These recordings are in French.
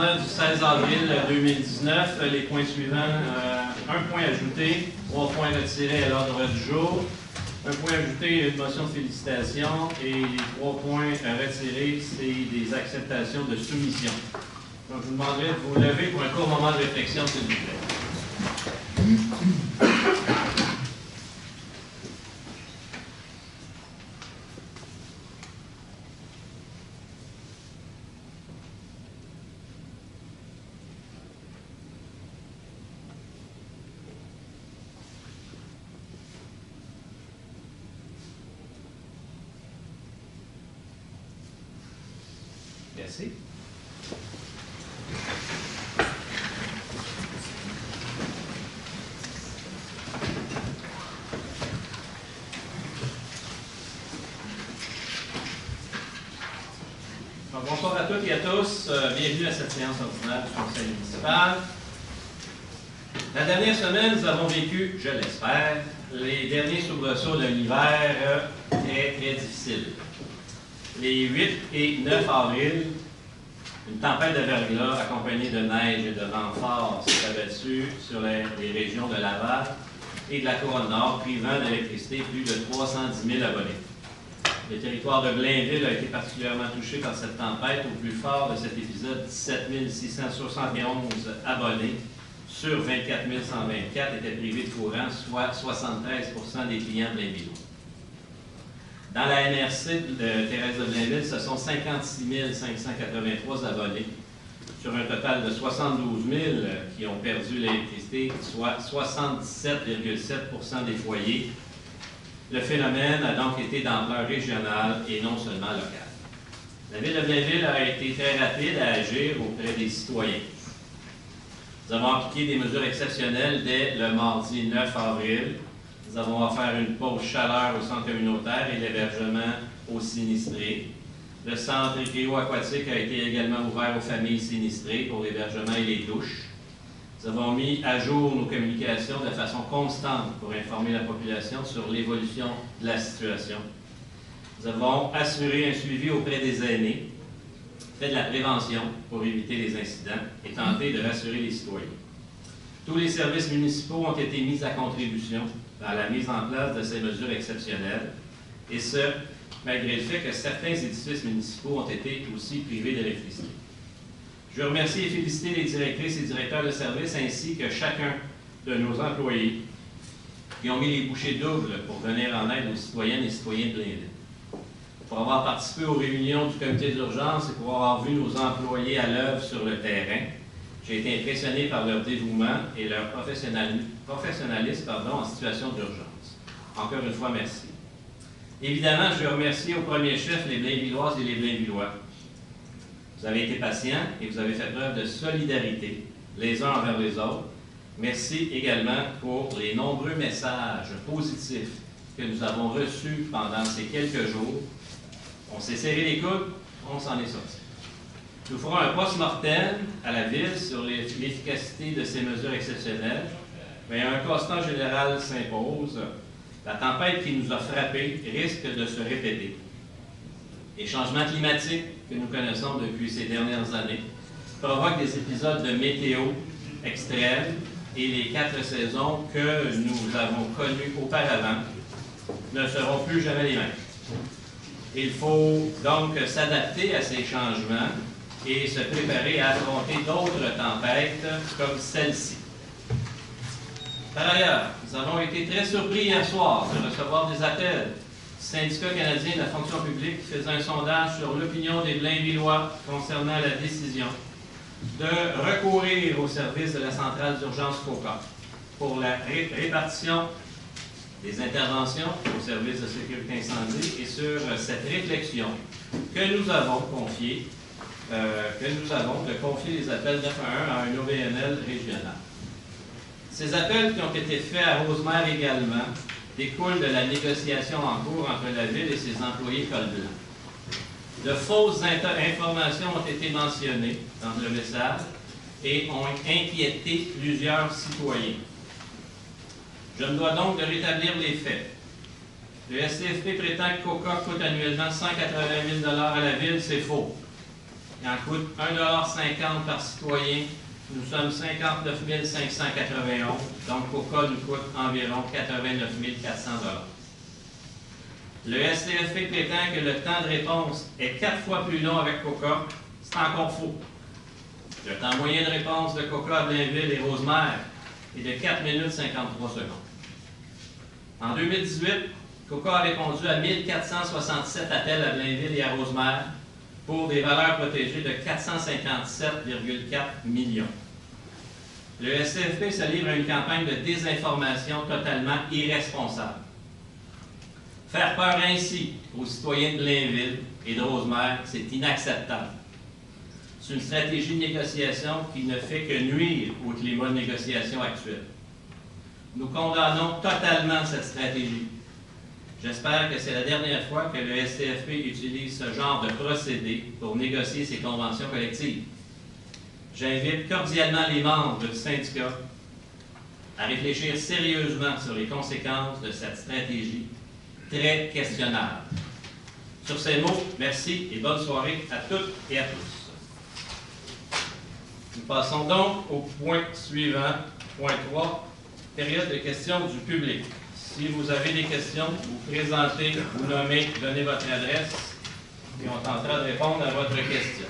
ordinaire du 16 avril 2019. Les points suivants, un point ajouté, 3 points retirés à l'ordre du jour. Un point ajouté, une motion de félicitations et les 3 points retirés, c'est des acceptations de soumission. Donc, je vous demanderai de vous lever pour un court moment de réflexion, s'il vous plaît. Merci. Bonsoir à toutes et à tous. Bienvenue à cette séance ordinaire du Conseil municipal. La dernière semaine, nous avons vécu, je l'espère, les derniers soubresauts d'un hiver très, très difficile. Les 8 et 9 avril, une tempête de verglas accompagnée de neige et de vent fort s'est abattue sur les régions de Laval et de la Couronne Nord, privant d'électricité plus de 310 000 abonnés. Le territoire de Blainville a été particulièrement touché par cette tempête. Au plus fort de cet épisode, 17 671 abonnés sur 24 124 étaient privés de courant, soit 73 des clients blainvillois. Dans la MRC de Thérèse de Blainville, ce sont 56 583 abonnés, sur un total de 72 000 qui ont perdu l'électricité, soit 77,7 des foyers. Le phénomène a donc été d'ampleur régionale et non seulement locale. La Ville de Blainville a été très rapide à agir auprès des citoyens. Nous avons appliqué des mesures exceptionnelles dès le mardi 9 avril. Nous avons offert une pause chaleur au centre communautaire et l'hébergement aux sinistrés. Le centre récréo-aquatique a été également ouvert aux familles sinistrées pour l'hébergement et les douches. Nous avons mis à jour nos communications de façon constante pour informer la population sur l'évolution de la situation. Nous avons assuré un suivi auprès des aînés, fait de la prévention pour éviter les incidents et tenté de rassurer les citoyens. Tous les services municipaux ont été mis à contribution dans la mise en place de ces mesures exceptionnelles, et ce, malgré le fait que certains édifices municipaux ont été aussi privés d'électricité. Je remercie et félicite les directrices et directeurs de services ainsi que chacun de nos employés qui ont mis les bouchées doubles pour venir en aide aux citoyennes et citoyens de Blainville. Pour avoir participé aux réunions du comité d'urgence et pour avoir vu nos employés à l'œuvre sur le terrain, j'ai été impressionné par leur dévouement et leur professionnalisme en situation d'urgence. Encore une fois, merci. Évidemment, je veux remercier au premier chef les Blainvilloises et les Blainvillois. Vous avez été patients et vous avez fait preuve de solidarité les uns envers les autres. Merci également pour les nombreux messages positifs que nous avons reçus pendant ces quelques jours. On s'est serré les coudes, on s'en est sorti. Nous ferons un post-mortem à la Ville sur l'efficacité de ces mesures exceptionnelles, mais un constat général s'impose. La tempête qui nous a frappés risque de se répéter. Les changements climatiques que nous connaissons depuis ces dernières années provoquent des épisodes de météo extrêmes et les 4 saisons que nous avons connues auparavant ne seront plus jamais les mêmes. Il faut donc s'adapter à ces changements et se préparer à affronter d'autres tempêtes comme celle-ci. Par ailleurs, nous avons été très surpris hier soir de recevoir des appels du Syndicat canadien de la fonction publique qui faisait un sondage sur l'opinion des Blainvillois concernant la décision de recourir au service de la centrale d'urgence COCA pour la répartition des interventions au service de sécurité incendie et sur cette réflexion que nous avons confiée de confier les appels 911 à un OBNL régional. Ces appels qui ont été faits à Rosemère également découlent de la négociation en cours entre la Ville et ses employés col blanc. De fausses informations ont été mentionnées dans le message et ont inquiété plusieurs citoyens. Je me dois donc de rétablir les faits. Le SCFP prétend que COCA coûte annuellement 180 000 $ à la Ville, c'est faux. Il en coûte 1,50 $ par citoyen. Nous sommes 59 591, donc COCA nous coûte environ 89 400 $. Le STFP prétend que le temps de réponse est 4 fois plus long avec COCA. C'est encore faux. Le temps moyen de réponse de COCA à Blainville et Rosemère est de 4 minutes 53 secondes. En 2018, COCA a répondu à 1467 appels à Blainville et à Rosemère pour des valeurs protégées de 457,4 millions. Le STFP se livre à une campagne de désinformation totalement irresponsable. Faire peur ainsi aux citoyens de Blainville et de Rosemère, c'est inacceptable. C'est une stratégie de négociation qui ne fait que nuire au climat de négociation actuel. Nous condamnons totalement cette stratégie. J'espère que c'est la dernière fois que le STFP utilise ce genre de procédé pour négocier ses conventions collectives. J'invite cordialement les membres du syndicat à réfléchir sérieusement sur les conséquences de cette stratégie très questionnable. Sur ces mots, merci et bonne soirée à toutes et à tous. Nous passons donc au point suivant, point 3, période de questions du public. Si vous avez des questions, vous présentez, vous nommez, donnez votre adresse et on tentera de répondre à votre question.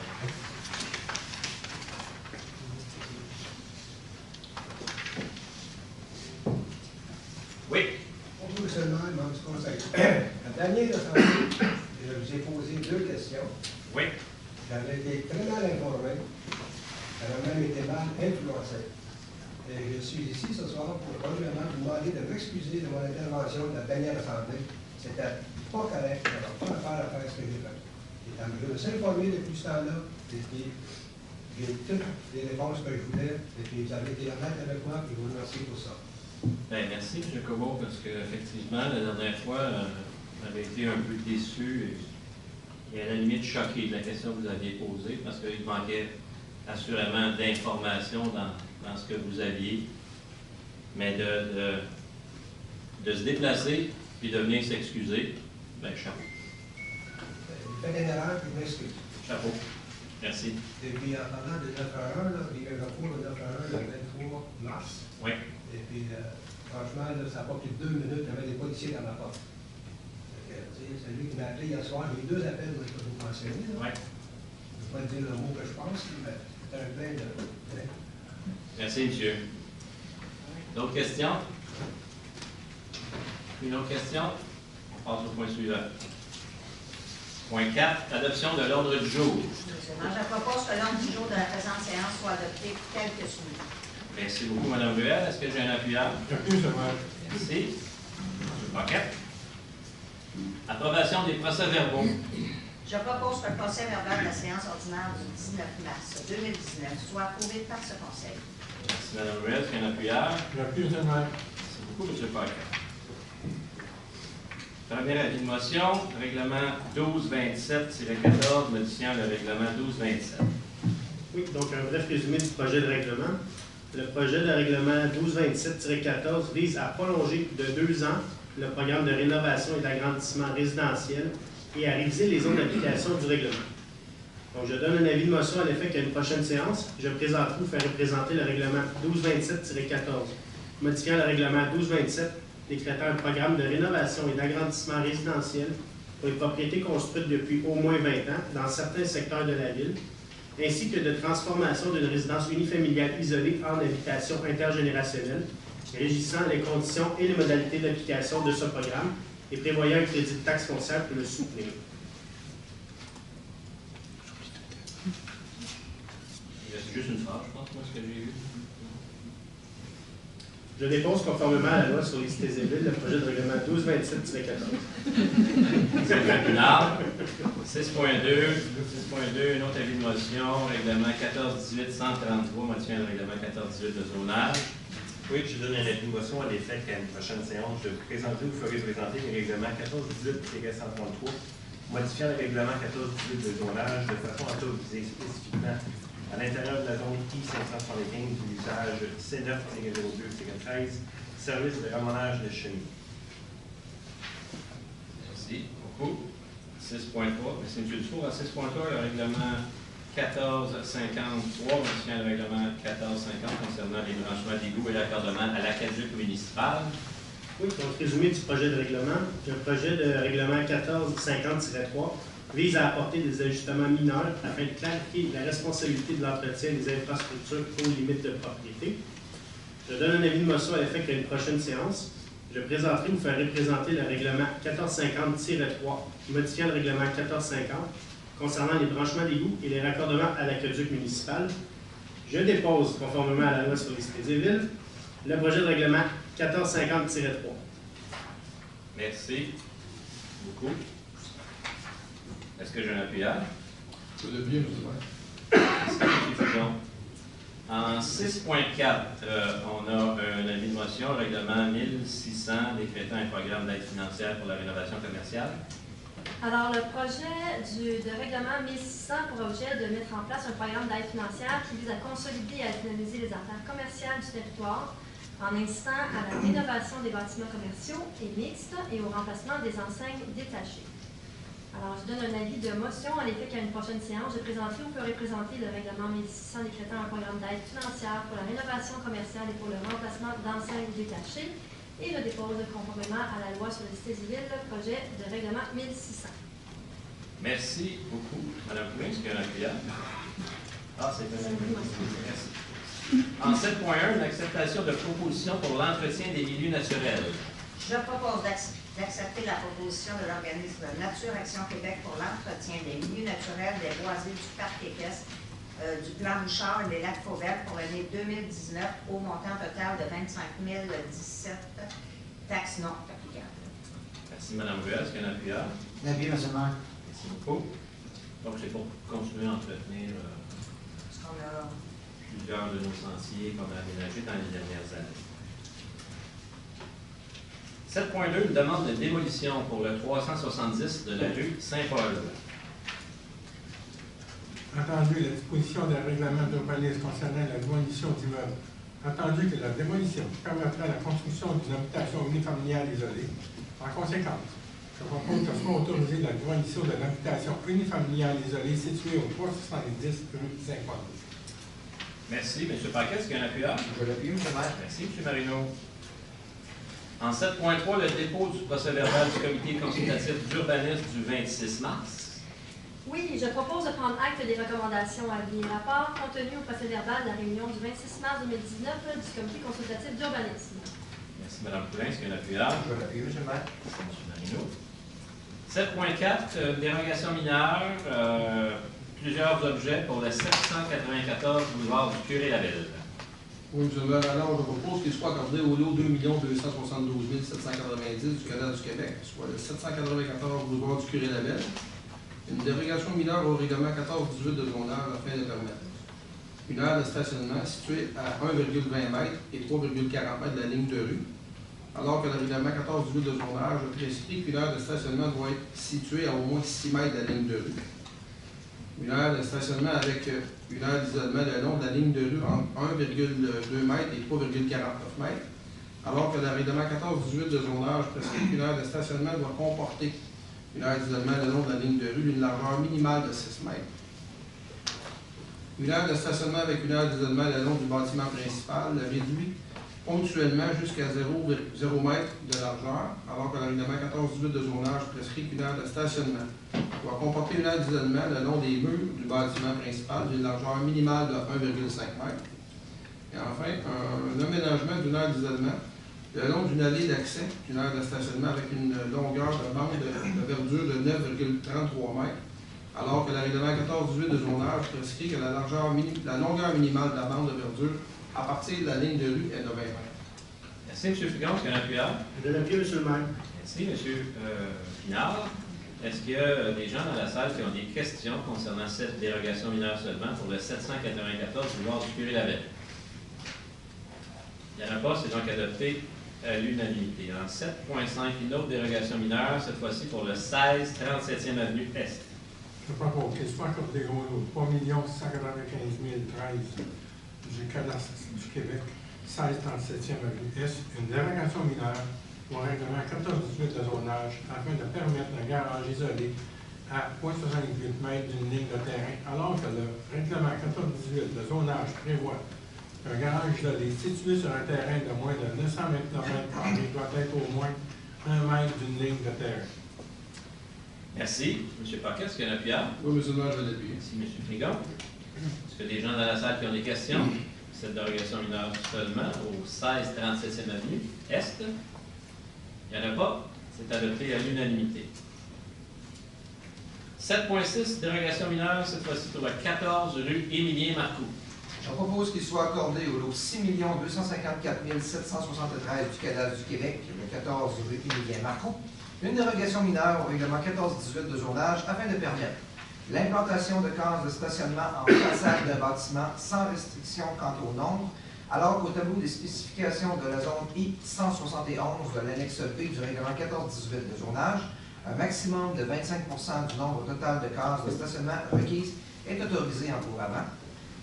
Oui. Bonjour, M. le maire, membre du conseil. La dernière assemblée, je vous ai posé 2 questions. Oui. J'avais été très mal informé. J'avais même été mal influencé. Et je suis ici ce soir pour probablement vous demander de m'excuser de mon intervention de la dernière assemblée. C'était pas correct, je n'avais pas affaire à faire ce que j'ai fait. Je me suis informé depuis ce temps-là, et puis j'ai toutes les réponses que je voulais, et puis vous avez été honnête avec moi, et je vous remercie pour ça. Bien, merci, M. Comeau, parce qu'effectivement, la dernière fois, j'avais été un peu déçu et à la limite choqué de la question que vous aviez posée, parce qu'il manquait assurément d'informations dans ce que vous aviez, mais de se déplacer et de venir s'excuser, bien, chapeau. J'ai fait une erreur, puis je m'excuse. Chapeau. Merci. Et puis, en parlant de 9-1, il y a eu un recours de 9-1 le 23 mars. Oui. Et puis, franchement, là, ça n'a pas pris 2 minutes, il y avait des policiers dans ma porte. C'est lui qui m'a appelé hier soir, j'ai eu 2 appels, je peux vous mentionner. Oui. Je ne vais pas dire le mot que je pense, mais c'est un plein de... Merci, monsieur. D'autres questions? Une autre question? On passe au point suivant. Point 4, adoption de l'ordre du jour. Je propose que l'ordre du jour de la présente séance soit adopté tel que suivi. Merci beaucoup, Mme Ruel. Est-ce que j'ai un appuyeur? Merci. OK. Approbation des procès-verbaux. Je propose que le procès verbal de la séance ordinaire du 19 mars 2019 soit approuvé par ce conseil. Merci, Mme Ruel. Est-ce qu'il y a un appuyeur? Merci beaucoup, M. Paquet. Premier avis de motion, règlement 1227-14, modifiant le règlement 1227. Oui, donc un bref résumé du projet de règlement. Le projet de règlement 1227-14 vise à prolonger de 2 ans le programme de rénovation et d'agrandissement résidentiel et à réviser les zones d'application du règlement. Donc, je donne un avis de motion à l'effet qu'à une prochaine séance, je présenterai ou ferai présenter le règlement 1227-14, modifiant le règlement 1227, décrétant un programme de rénovation et d'agrandissement résidentiel pour les propriétés construites depuis au moins 20 ans dans certains secteurs de la ville, ainsi que de transformation d'une résidence unifamiliale isolée en habitation intergénérationnelle, régissant les conditions et les modalités d'application de ce programme et prévoyant un crédit de taxe foncière pour le soutenir. C'est juste une phrase, je pense, moi, ce que j'ai vu. Je dépose conformément à la loi sur les cités et villes le projet de règlement 1227-14. C'est le tribunal. 6.2, une autre avis de motion, règlement 1418-133, modifiant le règlement 1418 de zonage. Oui, je donne un avis de motion à l'effet qu'à une prochaine séance, je présenterai ou ferai présenter le règlement 1418-133, modifiant le règlement 1418 de zonage de façon à autoriser spécifiquement à l'intérieur de la zone I-575 de l'usage C9-02-13, service de ramonage de chenilles. Merci beaucoup. 6.3. Merci, M. Dufour. À 6.3, le règlement 1453, modifiant le règlement 1450 concernant les branchements d'égouts et l'accordement à l'aqueduc municipal. Oui, donc résumé du projet de règlement. Le projet de règlement 1450-3 vise à apporter des ajustements mineurs afin de clarifier la responsabilité de l'entretien des infrastructures aux limites de propriété. Je donne un avis de motion à l'effet qu'à une prochaine séance, je présenterai ou ferai présenter le règlement 1450-3, modifiant le règlement 1450 concernant les branchements d'égouts et les raccordements à l'aqueduc municipal. Je dépose, conformément à la loi sur les cités et villes, le projet de règlement 1450-3. Merci beaucoup. Est-ce que j'ai un appuyage? Je le bien, monsieur. Merci, M. Fouillon. En 6.4, on a un avis de motion, règlement 1600, décrétant un programme d'aide financière pour la rénovation commerciale. Alors, le projet de règlement 1600 pour objet de mettre en place un programme d'aide financière qui vise à consolider et à dynamiser les affaires commerciales du territoire en incitant à la rénovation des bâtiments commerciaux et mixtes et au remplacement des enseignes détachées. Alors, je donne un avis de motion à l'effet qu'à une prochaine séance, je présenterai ou ferai présenter le règlement 1600 décrétant un programme d'aide financière pour la rénovation commerciale et pour le remplacement d'enseignes détachées. Et je dépose conformément à la loi sur les cités et villes le projet de règlement 1600. Merci beaucoup, Mme Poulin. Est-ce qu'il y a un appuyage? Ah, c'est un appuyage. Merci. En 7.1, l'acceptation de propositions pour l'entretien des milieux naturels. Je propose d'accepter la proposition de l'organisme Nature Action Québec pour l'entretien des milieux naturels des boisés du parc équestre du Plan Bouchard et des lacs Fauvert pour l'année 2019 au montant total de 25 017 taxes non applicables. Merci, Mme Ruel. Est-ce qu'il y a un appuyage? L'avis, M. le maire. Merci beaucoup. Donc, c'est pour continuer à entretenir Parce qu'on a plusieurs de nos sentiers qu'on a aménagés dans les dernières années. 7.2, une demande de démolition pour le 370 de la rue Saint-Paul. Entendu la disposition d'un règlement d'urbanisme concernant la démolition d'immeubles. Entendu que la démolition permettra la construction d'une habitation unifamiliale isolée. En conséquence, je propose que soit autorisée la démolition de l'habitation unifamiliale isolée située au 370 rue Saint-Paul. Merci. M. Paquet, est-ce qu'il y a un appuyage? Je l'appuie, M. le maire. Merci, M. Marino. En 7.3, le dépôt du procès-verbal du comité consultatif d'urbanisme du 26 mars. Oui, je propose de prendre acte des recommandations à venir à part contenues au procès-verbal de la réunion du 26 mars 2019 du comité consultatif d'urbanisme. Merci, Mme Poulin. Est-ce qu'il y a un appuyage? Je l'appuie, M. le maire. Merci, M. Marino. 7.4, dérogation mineure, plusieurs objets pour le 794 boulevard du Curé-Laville. Oui, M. le maire, alors je propose qu'il soit accordé au lot 2 272 790 du Canada du Québec, soit le 794 boulevard du Curé-Laville. Une dérogation mineure au règlement 14-18 de zonage afin de permettre une aire de stationnement située à 1,20 m et 3,40 m de la ligne de rue, alors que le règlement 14-18 de zonage prescrit qu'une aire de stationnement doit être située à au moins 6 m de la ligne de rue. Une aire de stationnement avec une aire d'isolement le long de la ligne de rue entre 1,2 m et 3,49 m, alors que le règlement 14-18 de zonage prescrit qu'une aire de stationnement doit comporter une aire d'isolement le long de la ligne de rue d'une largeur minimale de 6 mètres. Une aire de stationnement avec une aire d'isolement le long du bâtiment principal réduit ponctuellement jusqu'à 0 m de largeur, alors que le règlement 14-18 de zonage prescrit qu'une aire de stationnement doit comporter une aire d'isolement le long des murs du bâtiment principal d'une largeur minimale de 1,5 m. Et enfin, un aménagement d'une aire d'isolement le long d'une allée d'accès d'une aire de stationnement avec une longueur de bande de verdure de 9,33 m, alors que le règlement 14-18 de zonage prescrit que la longueur minimale de la bande de verdure à partir de la ligne de rue est de 20 m. Merci, M. Fouillon. Est-ce qu'il y a un appuyage? Je l'appuie, M. le maire. Merci, M. Pinard. Est-ce qu'il y a des gens dans la salle qui ont des questions concernant cette dérogation mineure seulement pour le 794 boulevard du Curé-Laville? Il n'y en a pas, c'est donc adopté à l'unanimité. En 7.5, une autre dérogation mineure, cette fois-ci pour le 16 37e avenue Est. Je propose qu'il soit accordé au lot 3 195 013 du cadastre du Québec, 16 37e avenue Est, une dérogation mineure au règlement 14-18 de zonage afin de permettre un garage isolé à 0,78 mètres d'une ligne de terrain, alors que le règlement 1418 de zonage prévoit qu'un garage isolé situé sur un terrain de moins de 929 mètres carrés doit être au moins 1 mètre d'une ligne de terrain. Merci. M. Paquet, est-ce qu'il y a un appuyant? Oui, M. le maire, je vais l'appuyer. Merci, M. Frigon. Est-ce que des gens dans la salle qui ont des questions? Cette dérogation mineure seulement au 1637e avenue Est. Il n'y en a pas. C'est adopté à l'unanimité. 7.6, dérogation mineure, cette fois-ci pour la 14 rue Émilien-Marcoux. Je propose qu'il soit accordé au lot 6 254 773 du cadastre du Québec, le 14 rue Émilien-Marcoux, une dérogation mineure au règlement 1418 de zonage afin de permettre l'implantation de cases de stationnement en façade de bâtiment sans restriction quant au nombre, alors qu'au tableau des spécifications de la zone I-171 de l'annexe B du règlement 1418 de zonage, un maximum de 25% du nombre total de cases de stationnement requises est autorisé en couramment.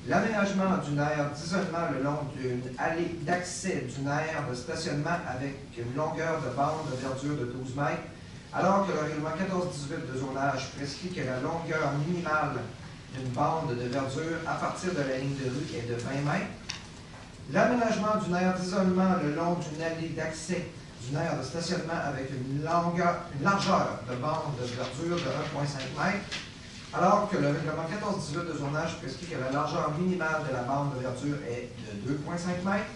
L'aménagement d'une aire d'isolement le long d'une allée d'accès d'une aire de stationnement avec une longueur de bande de verdure de 12 mètres, alors que le règlement 1418 de zonage prescrit que la longueur minimale d'une bande de verdure à partir de la ligne de rue est de 20 mètres. L'aménagement d'une aire d'isolement le long d'une allée d'accès d'une aire de stationnement avec une largeur de bande de verdure de 1,5 mètres, alors que le règlement 1418 de zonage prescrit que la largeur minimale de la bande de verdure est de 2,5 mètres.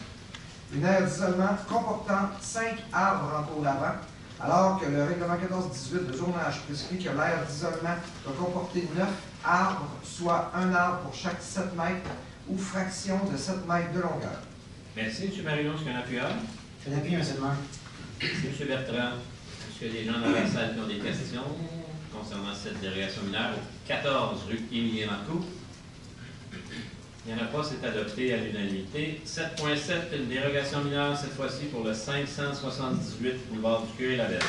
Une aire d'isolement comportant 5 arbres en cours d'avant, alors que le règlement 1418 de zonage prescrit que l'aire d'isolement doit comporter 9 arbres, soit un arbre pour chaque 7 mètres ou fraction de 7 mètres de longueur. Merci, M. Marino. Est-ce qu'il y a un appuyeur? Je l'appuie, M. le maire. Merci, M. Bertrand. Est-ce qu'il y a des gens dans la salle qui ont des questions concernant cette dérogation mineure au 14 rue Émilien-Marcoux? Il n'y en a pas, c'est adopté à l'unanimité. 7.7, une dérogation mineure, cette fois-ci pour le 578 boulevard du Curé-Labelle.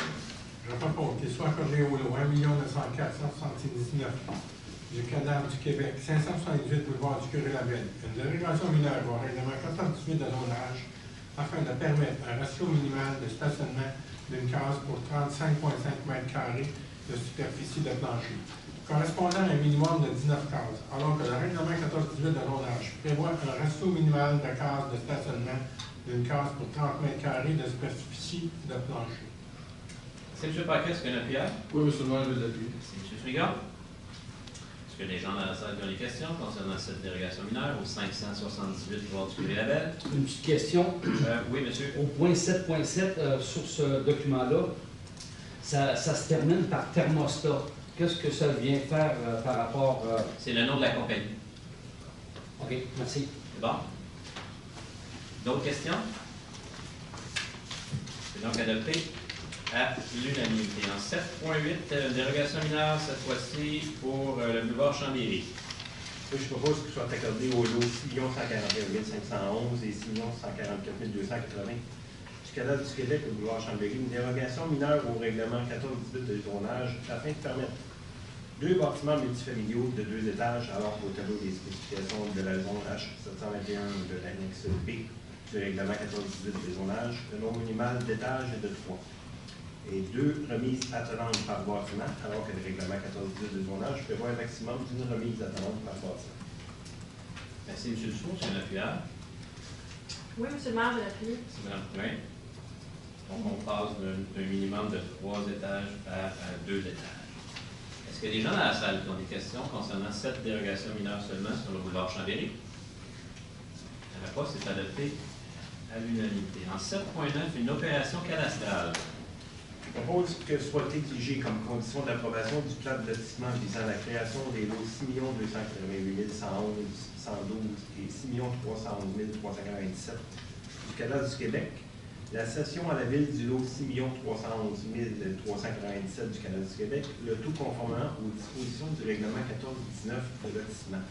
Je propose qu'il soit accordé au lot 1 904 179 du cadastre du Québec, 578 boulevard du Curé-Labelle, une dérogation mineure au règlement 1418 de zonage afin de permettre un ratio minimal de stationnement d'une case pour 35,5 mètres carrés de superficie de plancher, correspondant à un minimum de 19 cases, alors que le règlement 1418 de zonage prévoit un ratio minimal de cases de stationnement d'une case pour 30 mètres carrés de superficie de plancher. C'est M. Paquet, est-ce qu'il y a un appuyeur? Oui, M. le maire, je vais l'appuyer. C'est M. Frigon. Est-ce que les gens dans la salle qui ont des questions concernant cette dérogation mineure au 578 boulevard du Curé-Labelle? Une petite question. Oui, monsieur. Au point 7.7, sur ce document-là, ça se termine par thermostat. Qu'est-ce que ça vient faire par rapport... C'est le nom de la compagnie. OK, merci. C'est bon? D'autres questions? C'est donc adopté à l'unanimité. En 7.8, dérogation mineure, cette fois-ci pour le boulevard Chambéry. Je propose qu'il soit accordé au lot 6 141 511 et 6 144 280 du cadastre du Québec au boulevard Chambéry, une dérogation mineure au règlement 1418 de zonage afin de permettre 2 bâtiments multifamiliaux de 2 étages, alors qu'au tableau des spécifications de la zone H721 de l'annexe B du règlement 1418 de zonage, le nombre minimal d'étages est de 3. Et 2 remises attenantes par bâtiment, alors que le règlement 1418 de zonage prévoit un maximum d'une remise attenante par bâtiment. Merci, M. Dussault. C'est un appuyeur. Oui, M. le maire, je l'appuie. C'est Mme Poulain. Donc, on passe d'un minimum de 3 étages à 2 étages. Est-ce qu'il y a des gens dans la salle qui ont des questions concernant cette dérogation mineure seulement sur le boulevard Chambéry? Il n'y en a pas, c'est adopté à l'unanimité. En 7.9, une opération cadastrale. Je propose que soit exigé comme condition de l'approbation du plan de lotissement visant la création des lots 6 288 111 112 et 6 311 397 du cadastre du Québec, la cession à la ville du lot 6 311 397 du cadastre du Québec, le tout conformément aux dispositions du règlement 1419 de lotissement.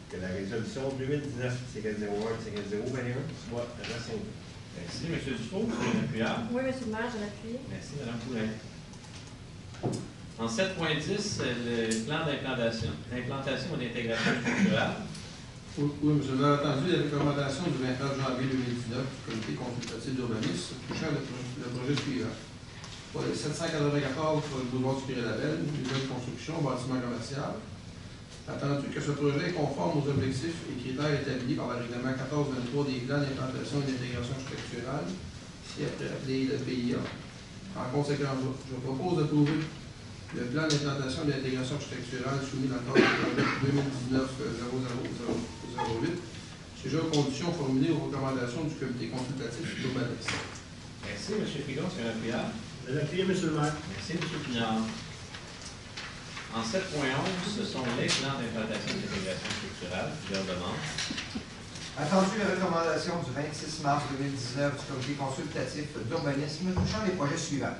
Que la résolution 2019-01-021 soit rescindée. Merci, M. Dussault. C'est un appuyeur. Oui, M. le maire, je l'appuie. Merci, Mme Poulain. En 7.10, le plan d'implantation et d'intégration culturelle. Oui, M. le maire, entendu les recommandations du 24 janvier 2019 du comité consultatif d'urbanisme touchant le projet suivant. Pour le 794 sur le boulevard du Curé-Labelle, une nouvelle construction, bâtiment commercial. Attendu que ce projet est conforme aux objectifs et critères établis par le règlement 1423 des plans d'implantation et d'intégration structurale, ici appelé le PIA. En conséquence, je propose d'approuver le plan d'implantation et d'intégration structurale soumis dans le cadre du projet 2019-00008, sujet aux conditions formulées aux recommandations du comité consultatif d'urbanisme. Merci, M. Frigon. Est-ce qu'il y a un appuyeur? Je vais l'appuyer, M. le maire. Merci, M. Pinard. En 7.11, ce sont les plans d'implantation et d'intégration structurale. Plusieurs demandes. Attendu les recommandations du 26 mars 2019 du comité consultatif d'urbanisme touchant les projets suivants.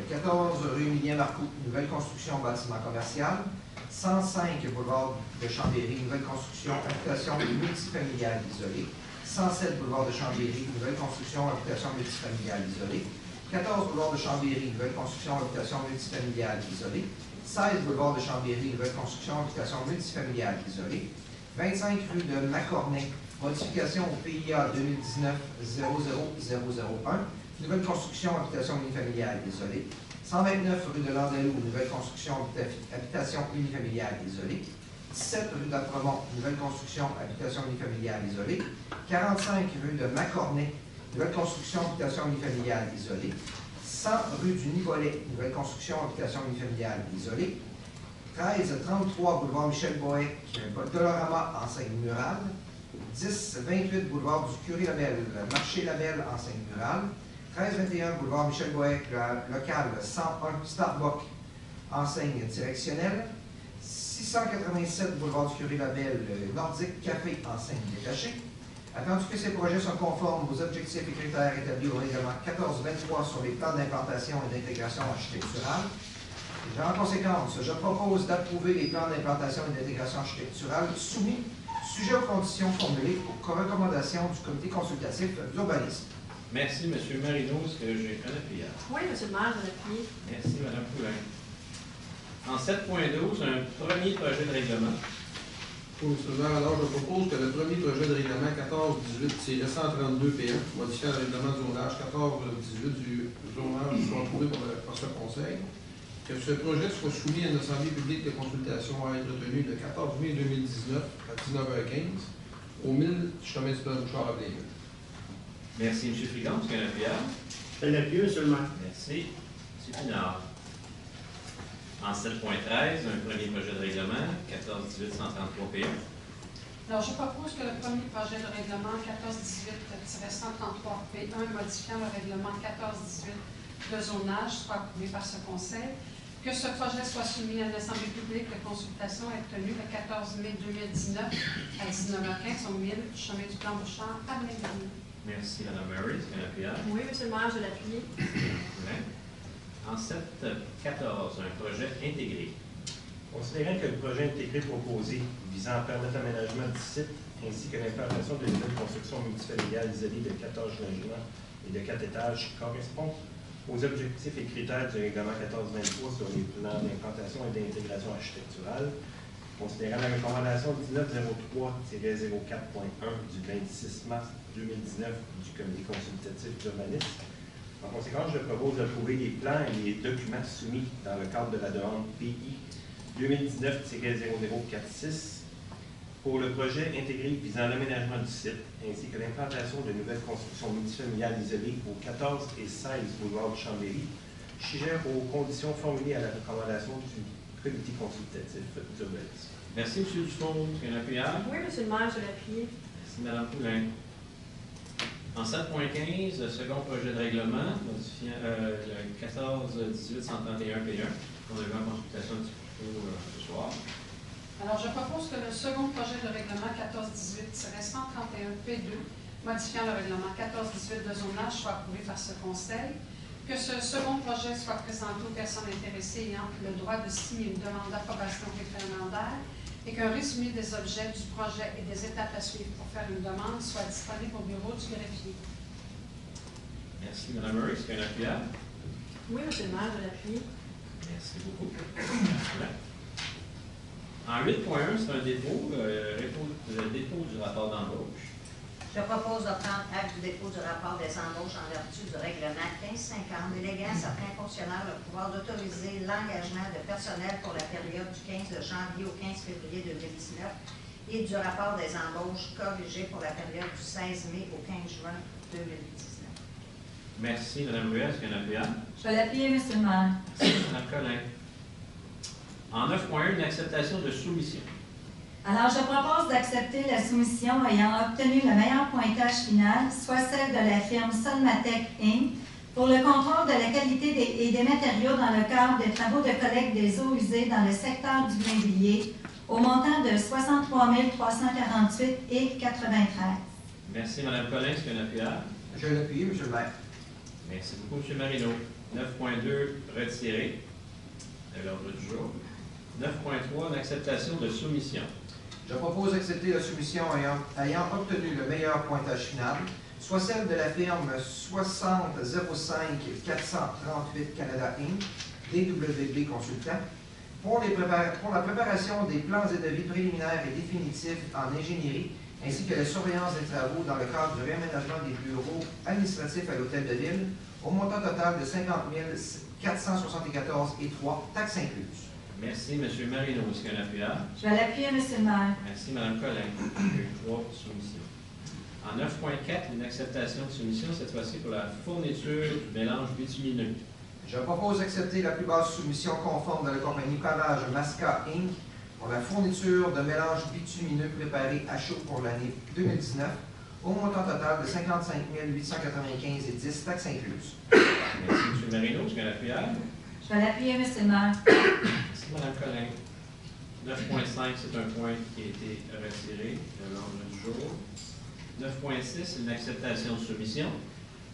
14 rue Emilien-Marcoux, nouvelle construction bâtiment commercial. 105 boulevard de Chambéry, nouvelle construction habitation multifamiliale isolée. 107 boulevard de Chambéry, nouvelle construction habitation multifamiliale isolée. 14 boulevard de Chambéry, nouvelle construction habitation multifamiliale isolée. 16 boulevard de Chambéry, nouvelle construction habitation multifamiliale isolée. 25 rue de Macornet, modification au PIA 2019-00001, nouvelle construction habitation unifamiliale isolée. 129 rue de Landalou, nouvelle construction habitation unifamiliale isolée. 17 rue d'Apremont, nouvelle construction habitation unifamiliale isolée. 45 rue de Macornet, nouvelle construction habitation unifamiliale isolée. 100 rue du Nivolet, nouvelle construction habitation unifamiliale isolée. 1333 boulevard Michel Bohec, Dolorama, enseigne murale. 1028 boulevard du Curé-Labelle, marché Labelle, enseigne murale. 1321 boulevard Michel Bohec, local 101 Starbucks, enseigne directionnelle. 687 boulevard du Curé-Labelle, Nordique Café, enseigne détachée. Attendu que ces projets sont conformes aux objectifs et critères établis au règlement 1423 sur les plans d'implantation et d'intégration architecturale. En conséquence, je propose d'approuver les plans d'implantation et d'intégration architecturale soumis, sujet aux conditions formulées aux recommandations du comité consultatif d'urbanisme. Merci, M. Marino. Est-ce que j'ai un appuyeur? Oui, M. le maire, je l'appuie. Merci, Mme Poulin. En 7.12, un premier projet de règlement. Oui, M. le maire, alors je propose que le premier projet de règlement 14-18-132 PM, modifiant le règlement du zonage 14-18 du zonage soit approuvé par ce conseil, que ce projet soit soumis à une assemblée publique de consultation à être tenue le 14 mai 2019 à 19h15 au 1000 chemin du Plan-Bouchard à Blainville. Merci, M. Frigon. Est-ce qu'il y a un appuyeur? Je vais l'appuyer, M. le maire. Merci. M. Pinard. En 7.13, un premier projet de règlement, 14-18-133 PM. Alors, je propose que le premier projet de règlement 14-18-133 P1 modifiant le règlement 14-18 de zonage soit approuvé par ce conseil, que ce projet soit soumis à une assemblée publique de consultation et tenue le 14 mai 2019 à 19h15 au 1000 chemin du Plan-Bouchard à Blainville. Merci, Mme Murray. Est-ce qu'il y a un appuyeur? Oui, M. le maire, je l'appuie. En 7.14, un projet intégré. Considérant que le projet intégré proposé visant à permettre l'aménagement du site ainsi que l'implantation de nouvelles constructions multifamiliales isolées de 14 logements et de 4 étages correspond aux objectifs et critères du règlement 1423 sur les plans d'implantation et d'intégration architecturale, considérant la recommandation 1903-04.1 du 26 mars 2019 du comité consultatif d'urbanisme. En conséquence, je propose d'approuver les plans et les documents soumis dans le cadre de la demande PI 2019-0046 pour le projet intégré visant l'aménagement du site ainsi que l'implantation de nouvelles constructions multifamiliales isolées aux 14 et 16 boulevard de Chambéry, sujet aux conditions formulées à la recommandation du comité consultatif d'urbanisme. Merci, M. Dufond. Est-ce qu'il y a un appuyeur? Oui, M. le maire, je l'appuie. Merci, Mme Poulin. En 7.15, le second projet de règlement, modifiant le 14-18-131 P1, qu'on a vu en consultation un petit peu ce soir. Alors, je propose que le second projet de règlement 14-18-131 P2, modifiant le règlement 14-18 de zonage, soit approuvé par ce conseil, que ce second projet soit présenté aux personnes intéressées ayant le droit de signer une demande d'approbation référendaire et qu'un résumé des objets du projet et des étapes à suivre pour faire une demande soit disponible au bureau du greffier. Merci, Mme Murray. Est-ce qu'il y a un appuyeur? Oui, M. le maire, je l'appuie. Merci beaucoup. En 8.1, c'est un dépôt, le dépôt du rapport d'embauche. Je propose de prendre acte du dépôt du rapport des embauches en vertu du règlement 1550, déléguant à certains fonctionnaires le pouvoir d'autoriser l'engagement de personnel pour la période du 15 janvier au 15 février 2019 et du rapport des embauches corrigé pour la période du 16 mai au 15 juin 2019. Merci, Mme Ruel. Est-ce qu'il y a un appuyant? Je vais l'appuyer, M. le maire. Merci, Mme Collin. En 9.1, une acceptation de soumission. Alors, je propose d'accepter la soumission ayant obtenu le meilleur pointage final, soit celle de la firme Sonmatec Inc., pour le contrôle de la qualité et des matériaux dans le cadre des travaux de collecte des eaux usées dans le secteur du Blainvilliers, au montant de 63 348 et 93. Merci, Mme Collin. Est-ce qu'il y a un appuyant? Je vais l'appuyer, M. le maire. Merci beaucoup, M. Marino. 9.2, retiré de l'ordre du jour. 9.3, une acceptation de soumission. Je propose d'accepter la soumission ayant obtenu le meilleur pointage final, soit celle de la firme 6005 438 Canada Inc., DWB Consultant, pour la préparation des plans et devis préliminaires et définitifs en ingénierie, ainsi que la surveillance des travaux dans le cadre du réaménagement des bureaux administratifs à l'Hôtel de Ville, au montant total de 50 474 et 3, taxes incluses. Merci, M. Marino. Est-ce qu'il y a un appuyant? Je vais l'appuyer, M. le maire. Merci, Mme Collin. Il y a eu 3 soumissions. En 9.4, une acceptation de soumission, cette fois-ci pour la fourniture du mélange bitumineux. Je propose d'accepter la plus basse soumission conforme de la compagnie Pavage Masca Inc. pour la fourniture de mélange bitumineux préparé à chaud pour l'année 2019, au montant total de 55 895 et 10, taxes incluses. Merci, M. Marino. Est-ce qu'il y a un appuyant? Je vais l'appuyer, M. le maire. Merci, Mme Collin. 9.5, c'est un point qui a été retiré de l'ordre du jour. 9.6, une acceptation de soumission.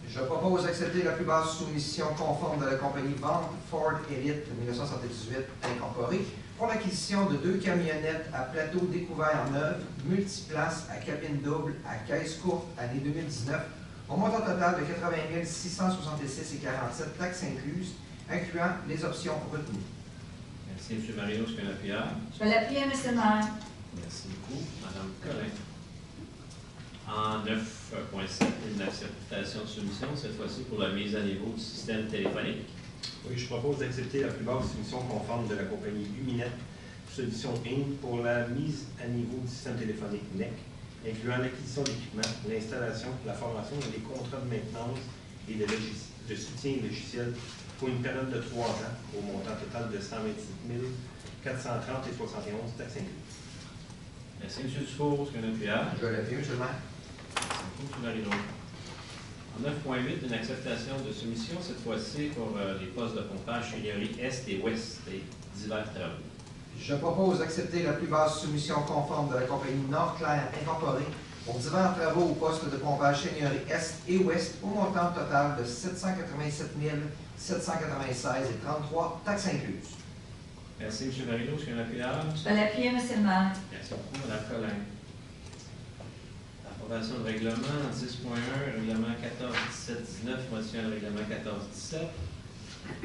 Je propose d'accepter la plus basse soumission conforme de la compagnie Vente Ford Elite 1978 incorporée pour l'acquisition de 2 camionnettes à plateau découvert en œuvre, multiplaces à cabine double à caisse courte année 2019, au montant total de 80 666 et 47, taxes incluses, incluant les options retenues. Merci, M. Marino. Est-ce qu'il y a un appuyant? Je vais l'appuyer, M. le maire. Merci beaucoup, Mme Collin. En 9.7, une acceptation de soumission, cette fois-ci pour la mise à niveau du système téléphonique. Oui, je propose d'accepter la plus basse soumission conforme de la compagnie Luminet Solutions Inc. pour la mise à niveau du système téléphonique NEC, incluant l'acquisition d'équipements, l'installation, la formation et les contrats de maintenance et de soutien logiciel pour une période de 3 ans, au montant total de 127 430 et 71, taxes incluses. Merci, M. Dufour. Est-ce qu'il y a un appuyant? Je vais l'appuyer, M. le maire. Merci beaucoup, M. Marino. En 9.8, une acceptation de soumission, cette fois-ci pour les postes de pompage Seigneurie Est et Ouest et divers travaux. Je propose d'accepter la plus basse soumission conforme de la compagnie Nord-Clair incorporée pour divers travaux au poste de pompage Seigneurie Est et Ouest au montant total de 787 796 et 33, taxes incluses. Merci, M. Marino. Est-ce qu'il y a un appuyant? Je vais l'appuyer, M. le maire. Merci beaucoup, Mme Collin. Approbation de règlement 10.1, règlement 14-17-19, modifiant le règlement 14-17.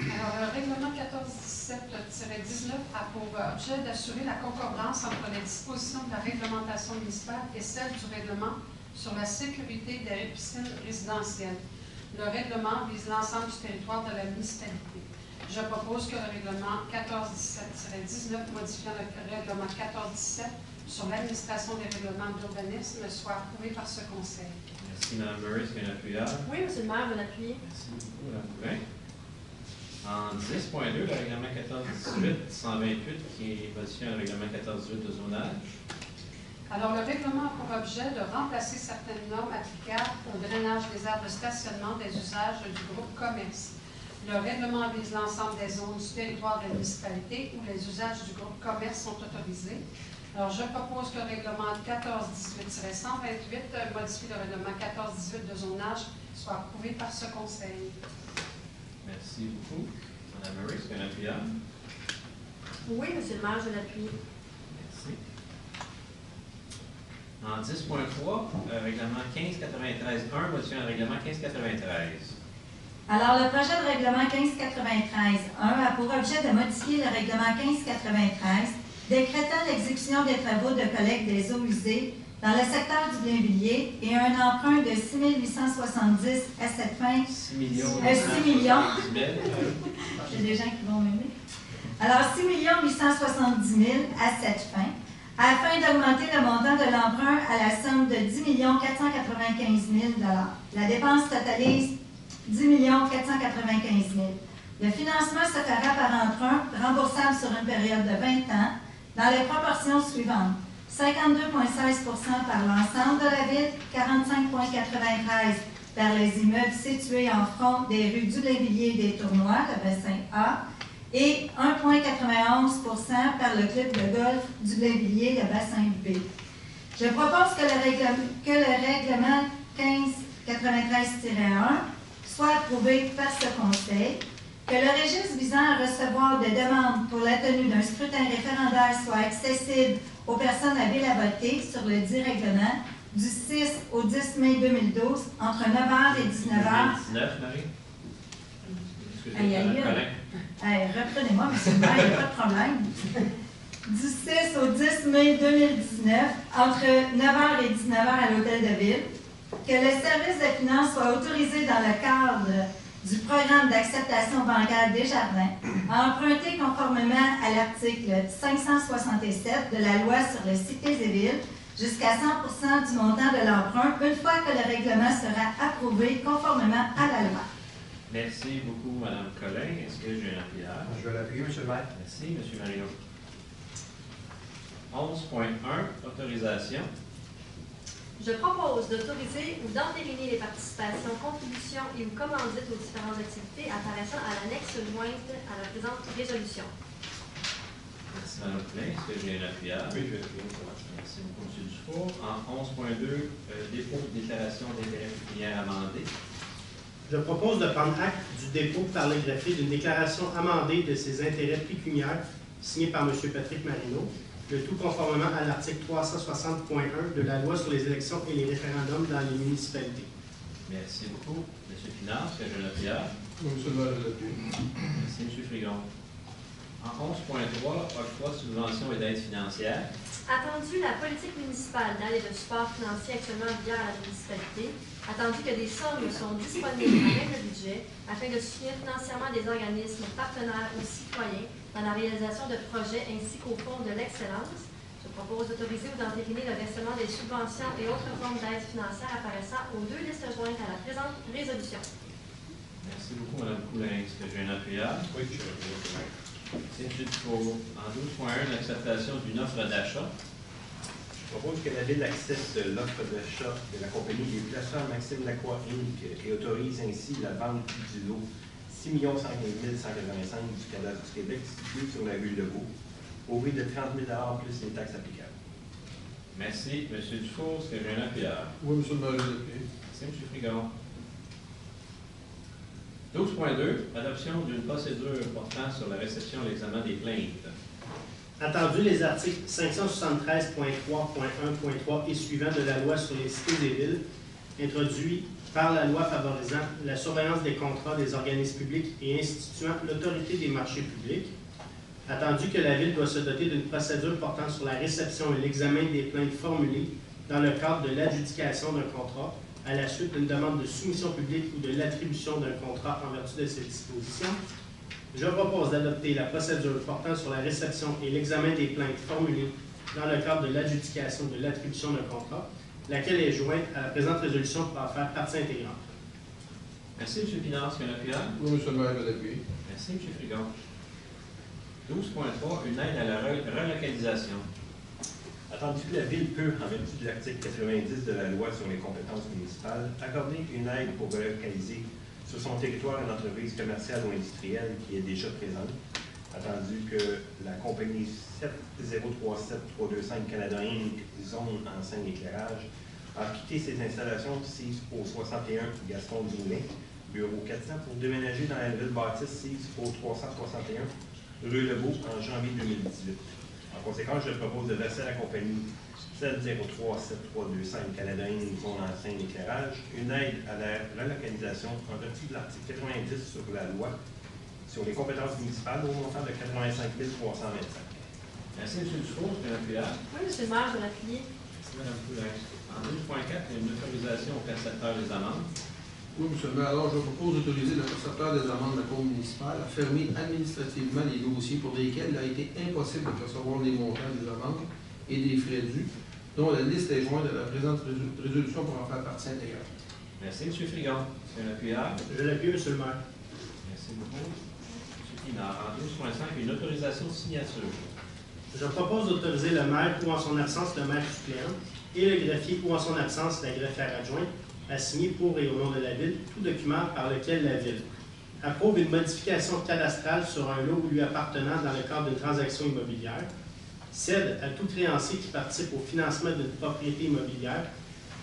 Alors, le règlement 14-17-19 a pour objet d'assurer la concordance entre les dispositions de la réglementation municipale et celles du règlement sur la sécurité des piscines résidentielles. Le règlement vise l'ensemble du territoire de la municipalité. Je propose que le règlement 14-17-19, modifiant le règlement 14-17 sur l'administration des règlements d'urbanisme, soit approuvé par ce Conseil. Merci, Mme Murray. Est-ce qu'il y a un appuyant? Oui, M. le maire, je vais l'appuyer. Merci beaucoup, Mme Poulin. En 10.2, le règlement 14-18-128, qui est modifié un règlement 14-18 de zonage. Alors, le règlement a pour objet de remplacer certaines normes applicables au drainage des aires de stationnement des usages du groupe commerce. Le règlement vise l'ensemble des zones du territoire de la municipalité où les usages du groupe commerce sont autorisés. Alors, je propose que le règlement 14-18-128 modifie le règlement 14-18 de zonage soit approuvé par ce Conseil. Merci beaucoup. Mme Murray, est-ce qu'il y a un appuyant? Oui, M. le maire, je vais l'appuyer. Merci. En 10.3, règlement 1593-1, modifiant le règlement 1593. Alors, le projet de règlement 1593-1 a pour objet de modifier le règlement 1593, décrétant l'exécution des travaux de collecte des eaux usées dans le secteur du Blainvilliers et un emprunt de 6 870 à cette fin. 6 millions. 6 millions. J'ai des gens qui vont m'aimer. Alors, 6 870 000 à cette fin, afin d'augmenter le montant de l'emprunt à la somme de 10 495 000 La dépense totalise 10 495 000 Le financement se fera par emprunt remboursable sur une période de 20 ans dans les proportions suivantes. 52,16 par l'ensemble de la ville, 45,93 par les immeubles situés en front des rues du Blainvilliers et des Tournois, le bassin A, et 1,91 par le club de golf du Blainvilliers, le bassin B. Je propose que le règlement 1593-1 soit approuvé par ce Conseil, que le registre visant à recevoir des demandes pour la tenue d'un scrutin référendaire soit accessible aux personnes habiles à voter sur le dit règlement du 6 au 10 mai 2012 entre 9h et 19h. 19, Marie? Aïe, aïe, aïe. Reprenez-moi, M. le maire, il n'y a pas de problème. Du 6 au 10 mai 2019, entre 9h et 19h à l'Hôtel de Ville, que le service de finances soit autorisé dans le cadre du programme d'acceptation bancaire Desjardins à emprunter conformément à l'article 567 de la loi sur les cités et villes jusqu'à 100% du montant de l'emprunt une fois que le règlement sera approuvé conformément à la loi. Merci beaucoup, Mme Collin. Est-ce que j'ai un appuyage? Je vais l'appuyer, M. le maire. Merci, M. Marino. 11.1, autorisation. Je propose d'autoriser ou d'entériner les participations, contributions et ou commandites aux différentes activités apparaissant à l'annexe jointe à la présente résolution. Merci, Mme Collin. Est-ce que j'ai un appuyage? Oui, je vais l'appuyer. Merci beaucoup, M. Dufour. En 11.2, dépôt de déclaration d'intérêt pécuniaire amendée. Je propose de prendre acte du dépôt par le greffier d'une déclaration amendée de ses intérêts pécuniaires signée par M. Patrick Marino, le tout conformément à l'article 360.1 de la loi sur les élections et les référendums dans les municipalités. Merci beaucoup. M. Finance, est-ce que j'ai un appuyage? Oui, M. le maire, je l'appuie. Merci, M. Frigon. En 11.3, octroi, subvention et d'aide financière. Attendu la politique municipale d'aide et de support financier actuellement en vigueur à la municipalité, attendu que des sommes sont disponibles avec le budget afin de soutenir financièrement des organismes partenaires ou citoyens dans la réalisation de projets ainsi qu'au fonds de l'excellence, je propose d'autoriser ou d'entériner le versement des subventions et autres formes d'aide financière apparaissant aux deux listes jointes à la présente résolution. Merci beaucoup, Mme Poulin. Est-ce que j'ai un appuyage? Oui, je vais l'appuyer. C'est M. Dufour. En 12.1, l'acceptation d'une offre d'achat. Je propose que la Ville accepte l'offre d'achat de la compagnie des placeurs Maxime Lacroix Inc. et autorise ainsi la vente du lot 6 115 185 du cadastre du Québec situé sur la rue Legault, au prix de 30 000 $ plus les taxes applicables. Merci. M. Dufour, est-ce que j'ai un appuyage? Oui, M. le maire, je l'appuie. Merci, M. Frigon. 12.2, adoption d'une procédure portant sur la réception et l'examen des plaintes. Attendu les articles 573.3.1.3 et suivants de la loi sur les cités et villes, introduits par la loi favorisant la surveillance des contrats des organismes publics et instituant l'autorité des marchés publics, attendu que la Ville doit se doter d'une procédure portant sur la réception et l'examen des plaintes formulées dans le cadre de l'adjudication d'un contrat à la suite d'une demande de soumission publique ou de l'attribution d'un contrat en vertu de ces dispositions, je propose d'adopter la procédure portant sur la réception et l'examen des plaintes formulées dans le cadre de l'adjudication de l'attribution d'un contrat, laquelle est jointe à la présente résolution pour en faire partie intégrante. Merci, M. Finance. Est-ce qu'il y a un appuyage? Oui, M. le maire, je l'appuie. Merci, M. Frigon. 12.3, une aide à la relocalisation. Attendu que la Ville peut, en vertu de l'article 90 de la loi sur les compétences municipales, accorder une aide pour relocaliser sur son territoire une entreprise commerciale ou industrielle qui est déjà présente, attendu que la compagnie 7037325 Canada Inc. Zone Enseigne Éclairage a quitté ses installations situées au 61 Gaston Dumoulin, bureau 400, pour déménager dans la nouvelle bâtisse située au 361 rue Legault en janvier 2018. En conséquence, je propose de verser à la compagnie 7037325 Canada Inc. Zone Enseigne Éclairage une aide à la relocalisation en vertu de l'article 90 sur la loi sur les compétences municipales au montant de 85 325. Merci, M. Dufour. Est-ce qu'il y a un appuyage? Oui, M. le maire, je vais l'appuyer. Merci, Merci, Mme Poulin. En 12.4, il y a une autorisation au percepteur des amendes. Oui, M. le maire, alors je propose d'autoriser le percepteur des amendes de la Cour municipale à fermer administrativement les dossiers pour lesquels il a été impossible de percevoir les montants des amendes et des frais dus, dont la liste est jointe de la présente résolution pour en faire partie intégrale. Merci, M. Frigon. M. Lapierre. Je l'appuie, M. le maire. Merci beaucoup. M. Pinard. En 12.5, une autorisation de signature. Je propose d'autoriser le maire ou en son absence le maire suppléant et le greffier ou en son absence la greffière adjointe à signer pour et au nom de la Ville tout document par lequel la Ville approuve une modification cadastrale sur un lot lui appartenant dans le cadre d'une transaction immobilière, cède à tout créancier qui participe au financement d'une propriété immobilière,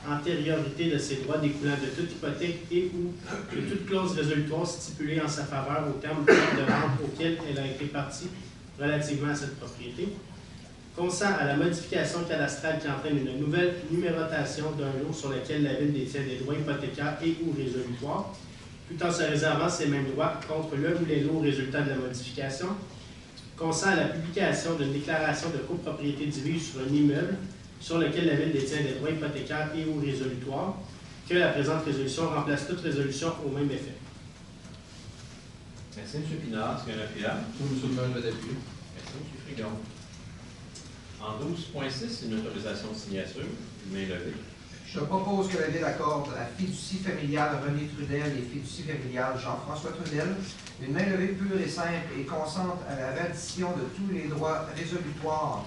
antériorité de ses droits découlant de toute hypothèque et ou de toute clause résolutoire stipulée en sa faveur au terme du contrat de vente auquel elle a été partie relativement à cette propriété, consent à la modification cadastrale qui entraîne une nouvelle numérotation d'un lot sur lequel la Ville détient des droits hypothécaires et ou résolutoires, tout en se réservant ces mêmes droits contre le ou les lots résultant de la modification, consent à la publication d'une déclaration de copropriété divise sur un immeuble sur lequel la Ville détient des droits hypothécaires et ou résolutoires, que la présente résolution remplace toute résolution au même effet. Merci, M. Pinard. Est-ce qu'il y a un appuyant? Oui, M. le maire, je vais l'appuyer. Merci, M. Frigon. En 12.6, une autorisation de signature. Main levée. Je propose que la Ville accorde à la fiducie familiale René Trudel et fiducie familiale Jean-François Trudel une main levée pure et simple et consente à la reddition de tous les droits résolutoires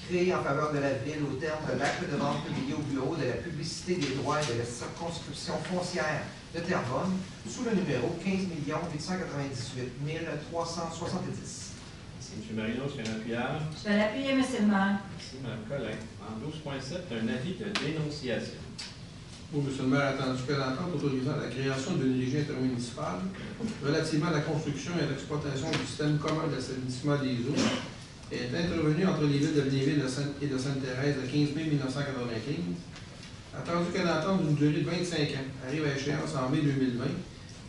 créés en faveur de la Ville au terme de l'acte de vente publié au bureau de la publicité des droits et de la circonscription foncière de Terrebonne sous le numéro 15 898 370. Merci, M. Marino. Est-ce qu'il y a un appuyant? Je vais l'appuyer, M. le maire. Merci, Mme Collin. En 12.7, un avis de dénonciation. Oui, M. le maire, attendu que l'entente autorisant la création d'une régie intermunicipale relativement à la construction et à l'exploitation du système commun d'assainissement des eaux est intervenue entre les villes de Blainville et de Sainte-Thérèse le 15 mai 1995. Attendu que l'entente d'une durée de 25 ans arrive à échéance en mai 2020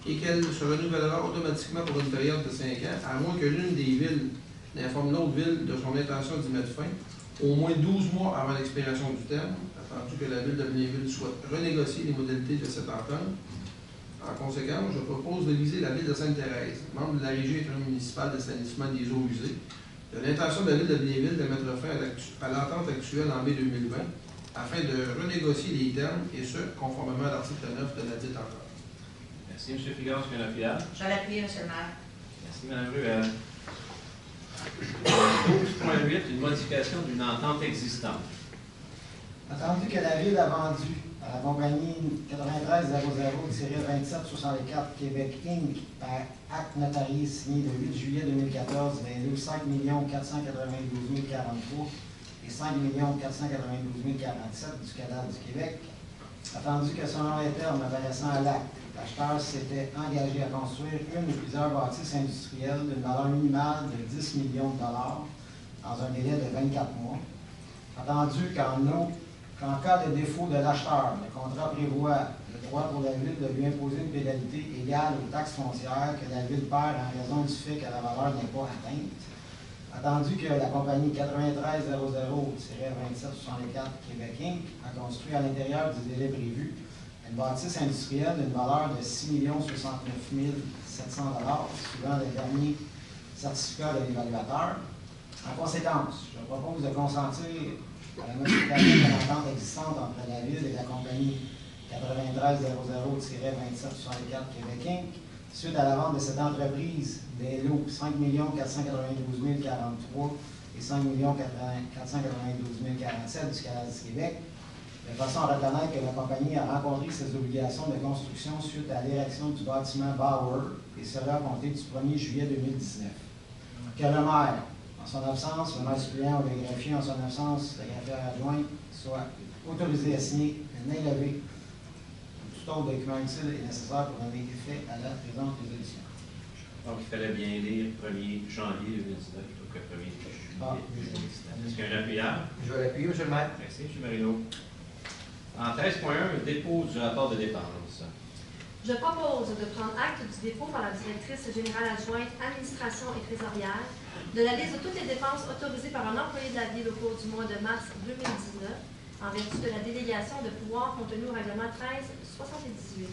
et qu'elle se renouvellera automatiquement pour une période de 5 ans, à moins que l'une des villes n'informe l'autre ville de son intention d'y mettre fin, au moins 12 mois avant l'expiration du terme, attendu que la ville de Blainville souhaite renégocier les modalités de cette entente. En conséquence, je propose de viser la ville de Sainte-Thérèse, membre de la Régie intermunicipale d'assainissement des eaux usées, de l'intention de la ville de Blainville de mettre fin à l'entente actuelle en mai 2020, afin de renégocier les termes, et ce, conformément à l'article 9 de la dite entente. Merci, M. Frigon. Est-ce qu'il y a un appuyant? Je vais l'appuyer, M. le maire. Merci, Mme Ruel. 12.8, une modification d'une entente existante. Attendu que la Ville a vendu à la compagnie 9300-2764 Québec Inc. par acte notarié signé le 8 juillet 2014 des lots 5 492 043 et 5 492 047 du cadastre du Québec, attendu que selon les termes apparaissant à l'acte, l'acheteur s'était engagé à construire une ou plusieurs bâtisses industrielles d'une valeur minimale de 10 millions de dollars dans un délai de 24 mois, attendu qu'en cas de défaut de l'acheteur, le contrat prévoit le droit pour la Ville de lui imposer une pénalité égale aux taxes foncières que la Ville perd en raison du fait que la valeur n'est pas atteinte. Attendu que la compagnie 9300-2764 Québec Inc. a construit à l'intérieur du délai prévu une bâtisse industrielle d'une valeur de 6 069 700 suivant le dernier certificat de l'évaluateur. En conséquence, je propose de consentir à la modification de l'entente existante entre la Ville et la compagnie 9300-2764 Québec Inc. suite à la vente de cette entreprise des lots 5 492 043 et 5 492 047 du cadastre du Québec, de façon à reconnaître que la compagnie a rencontré ses obligations de construction suite à l'érection du bâtiment Bauer, et cela à compter du 1er juillet 2019. Que le maire, en son absence, le maire suppléant ou le greffier en son absence, le greffier adjoint, soit autorisé à signer une main levée ou tout autre document utile et nécessaire pour donner effet à la présente résolution. Donc, il fallait bien lire 1er janvier 2019 plutôt que 1er juillet 2019. Est-ce qu'il y a un appuyant? Je vais l'appuyer, M. le maire. Merci, M. Marino. En 13.1, le dépôt du rapport de dépenses. Je propose de prendre acte du dépôt par la directrice générale adjointe administration et trésorière de la liste de toutes les dépenses autorisées par un employé de la Ville au cours du mois de mars 2019, en vertu de la délégation de pouvoir contenue au règlement 1378.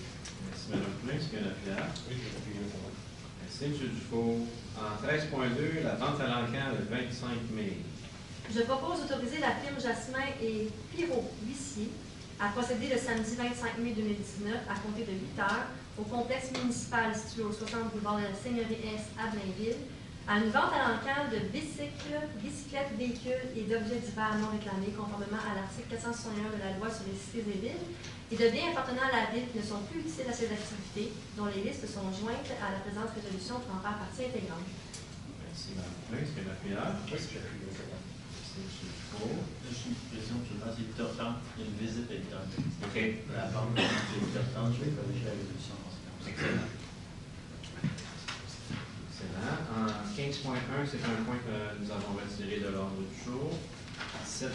Merci, Mme Poulin. Est-ce qu'il y a un appuyeur? Oui, je vais appuyer le point. Merci, M. Dufault. En 13.2, la vente à l'encan le 25 mai. Je propose d'autoriser la firme Jasmin et Pirot-Huissier à procéder le samedi 25 mai 2019 à compter de 8 heures au complexe municipal situé au 60 boulevard de la Seigneurie Est à Blainville à une vente à l'encan de bicyclettes, véhicules et d'objets divers non réclamés conformément à l'article 461 de la loi sur les cités et villes et de biens appartenant à la ville qui ne sont plus utiles à ces activités, dont les listes sont jointes à la présente résolution pour en faire partie intégrante. Merci, Mme Poulin. Est-ce qu'il y a un appuyeur? Oui, je vais appuyer le point. Merci, M. Dufault. Juste une question, je pense qu'il est 8h30, il y a une visite à 8h30. OK. La banque, c'est 8h30, je vais corriger la résolution en conséquence. Excellent. Excellent. En 15.1, c'est un point que nous avons retiré de l'ordre du jour. 17.1,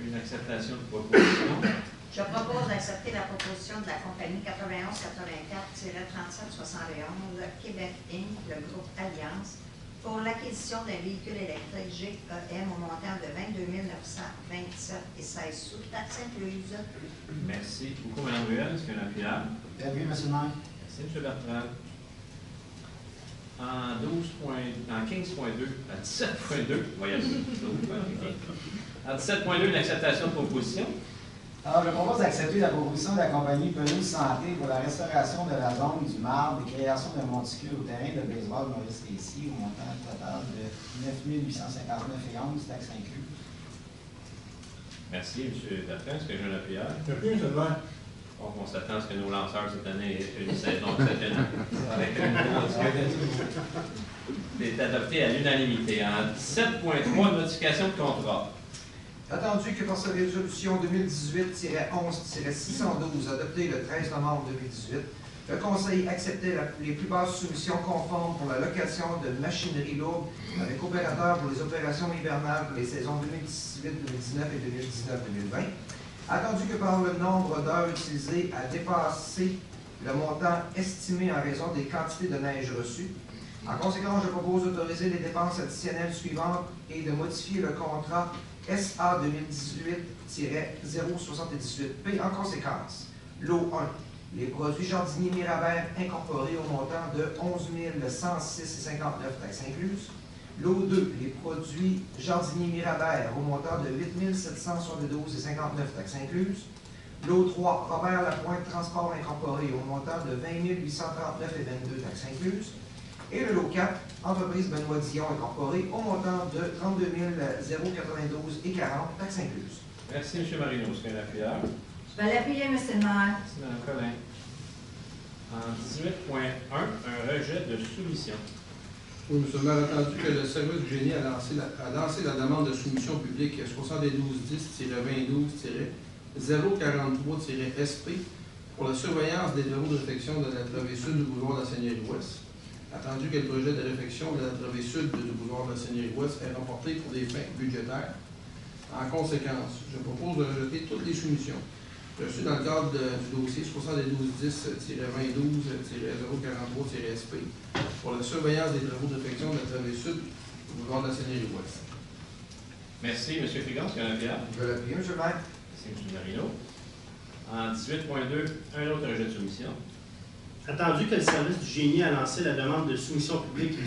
une acceptation de proposition. Je propose d'accepter la proposition de la compagnie 9184-3771 Québec Inc., le groupe Alliance, pour l'acquisition d'un véhicule électrique GEM au montant de 22 927 et 16 sous, taxes incluses. Merci beaucoup, Mme Ruel. Est-ce qu'il y a un appuyeur? Oui, M. le maire. Merci, M. Bertrand. En 15.2, à 17.2, voyons, en 17.2, une acceptation de proposition. Alors, je propose d'accepter la proposition de la compagnie Pelouse Santé pour la restauration de la zone du marbre et création d'un monticule au terrain de baseball Maurice Tessier au montant total de 9 859,11 taxes incluses. Merci, M. Bertrand. Est-ce que j'ai un appuyeur? Oui, M. le maire. Donc, on s'attend à ce que nos lanceurs cette année aient une saison cette année. C'est adopté à l'unanimité. En 17.3, notification de contrat. Attendu que par sa résolution 2018-11-612 adoptée le 13 novembre 2018, le Conseil acceptait les plus basses soumissions conformes pour la location de machinerie lourde avec opérateur pour les opérations hivernales pour les saisons 2018-2019 et 2019-2020. Attendu que par le nombre d'heures utilisées a dépassé le montant estimé en raison des quantités de neige reçues. En conséquence, je propose d'autoriser les dépenses additionnelles suivantes et de modifier le contrat SA 2018-078P en conséquence. Lot 1. Les produits jardiniers Mirabert incorporés au montant de 11 106,59 taxes incluses. Lot 2. Les produits jardiniers Mirabert au montant de 8 772,59 taxes incluses. Lot 3. Robert Lapointe Transport incorporé au montant de 20 839,22 taxes incluses. Et le lot 4, entreprise Benoît Dion incorporée au montant de 32 092,40 taxes incluses. Merci, M. Marino. Est-ce qu'il y a un appuyeur? Je vais l'appuyer, M. le maire. Merci, Mme Collin. En 18.1, un rejet de soumission. Oui, M. le maire, attendu que le service du génie a lancé la demande de soumission publique 7210-22-043-SP pour la surveillance des travaux de réfection de la travée sud du boulevard de la Seigneurie-Ouest. Attendu que le projet de réfection de la travée sud du boulevard de la Seigneurie-Ouest est remporté pour des fins budgétaires. En conséquence, je propose de rejeter toutes les soumissions reçues dans le cadre du dossier 7210-2012-043-SP pour la surveillance des travaux de réfection de la travée sud du boulevard de la Seigneurie-Ouest. Merci, M. Figon. Est-ce qu'il y a un appuyeur? Je vais l'appuyer, M. le maire. Merci, M. Marino. En 18.2, un autre rejet de soumission. Attendu que le service du génie a lancé la demande de soumission publique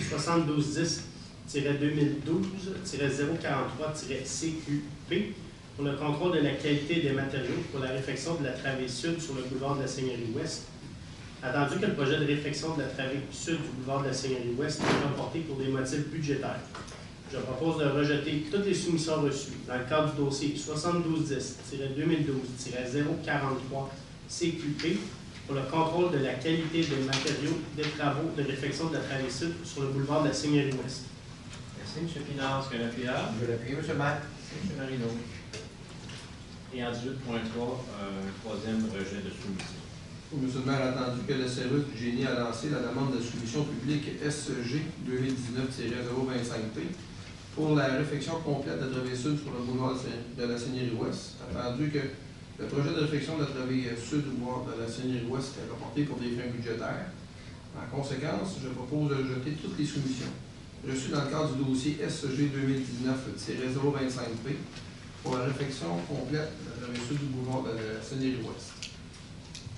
7210-2012-043-CQP pour le contrôle de la qualité des matériaux pour la réfection de la travée sud sur le boulevard de la Seigneurie-Ouest. Attendu que le projet de réfection de la travée sud du boulevard de la Seigneurie-Ouest est remporté pour des motifs budgétaires. Je propose de rejeter toutes les soumissions reçues dans le cadre du dossier 7210-2012-043-CQP pour le contrôle de la qualité des matériaux des travaux de réfection de la travée sud sur le boulevard de la Seigneurie-Ouest. Merci, M. Finance. Est-ce qu'il y a un appuyeur? Je vais l'appuyer, M. le maire. Merci, M. Marino. Et en 18.3, un troisième rejet de soumission. Oui, M. le maire, attendu que le service du génie a lancé la demande de soumission publique SG 2019-025P pour la réfection complète de la travée sud sur le boulevard de la Seigneurie-Ouest. Attendu que le projet de réfection de la travée sud du boulevard de la Seigneurie-Ouest est reporté pour des fins budgétaires. En conséquence, je propose de rejeter toutes les soumissions reçues dans le cadre du dossier SG 2019-025P pour la réfection complète de la traversée du boulevard de la Seigneurie-Ouest.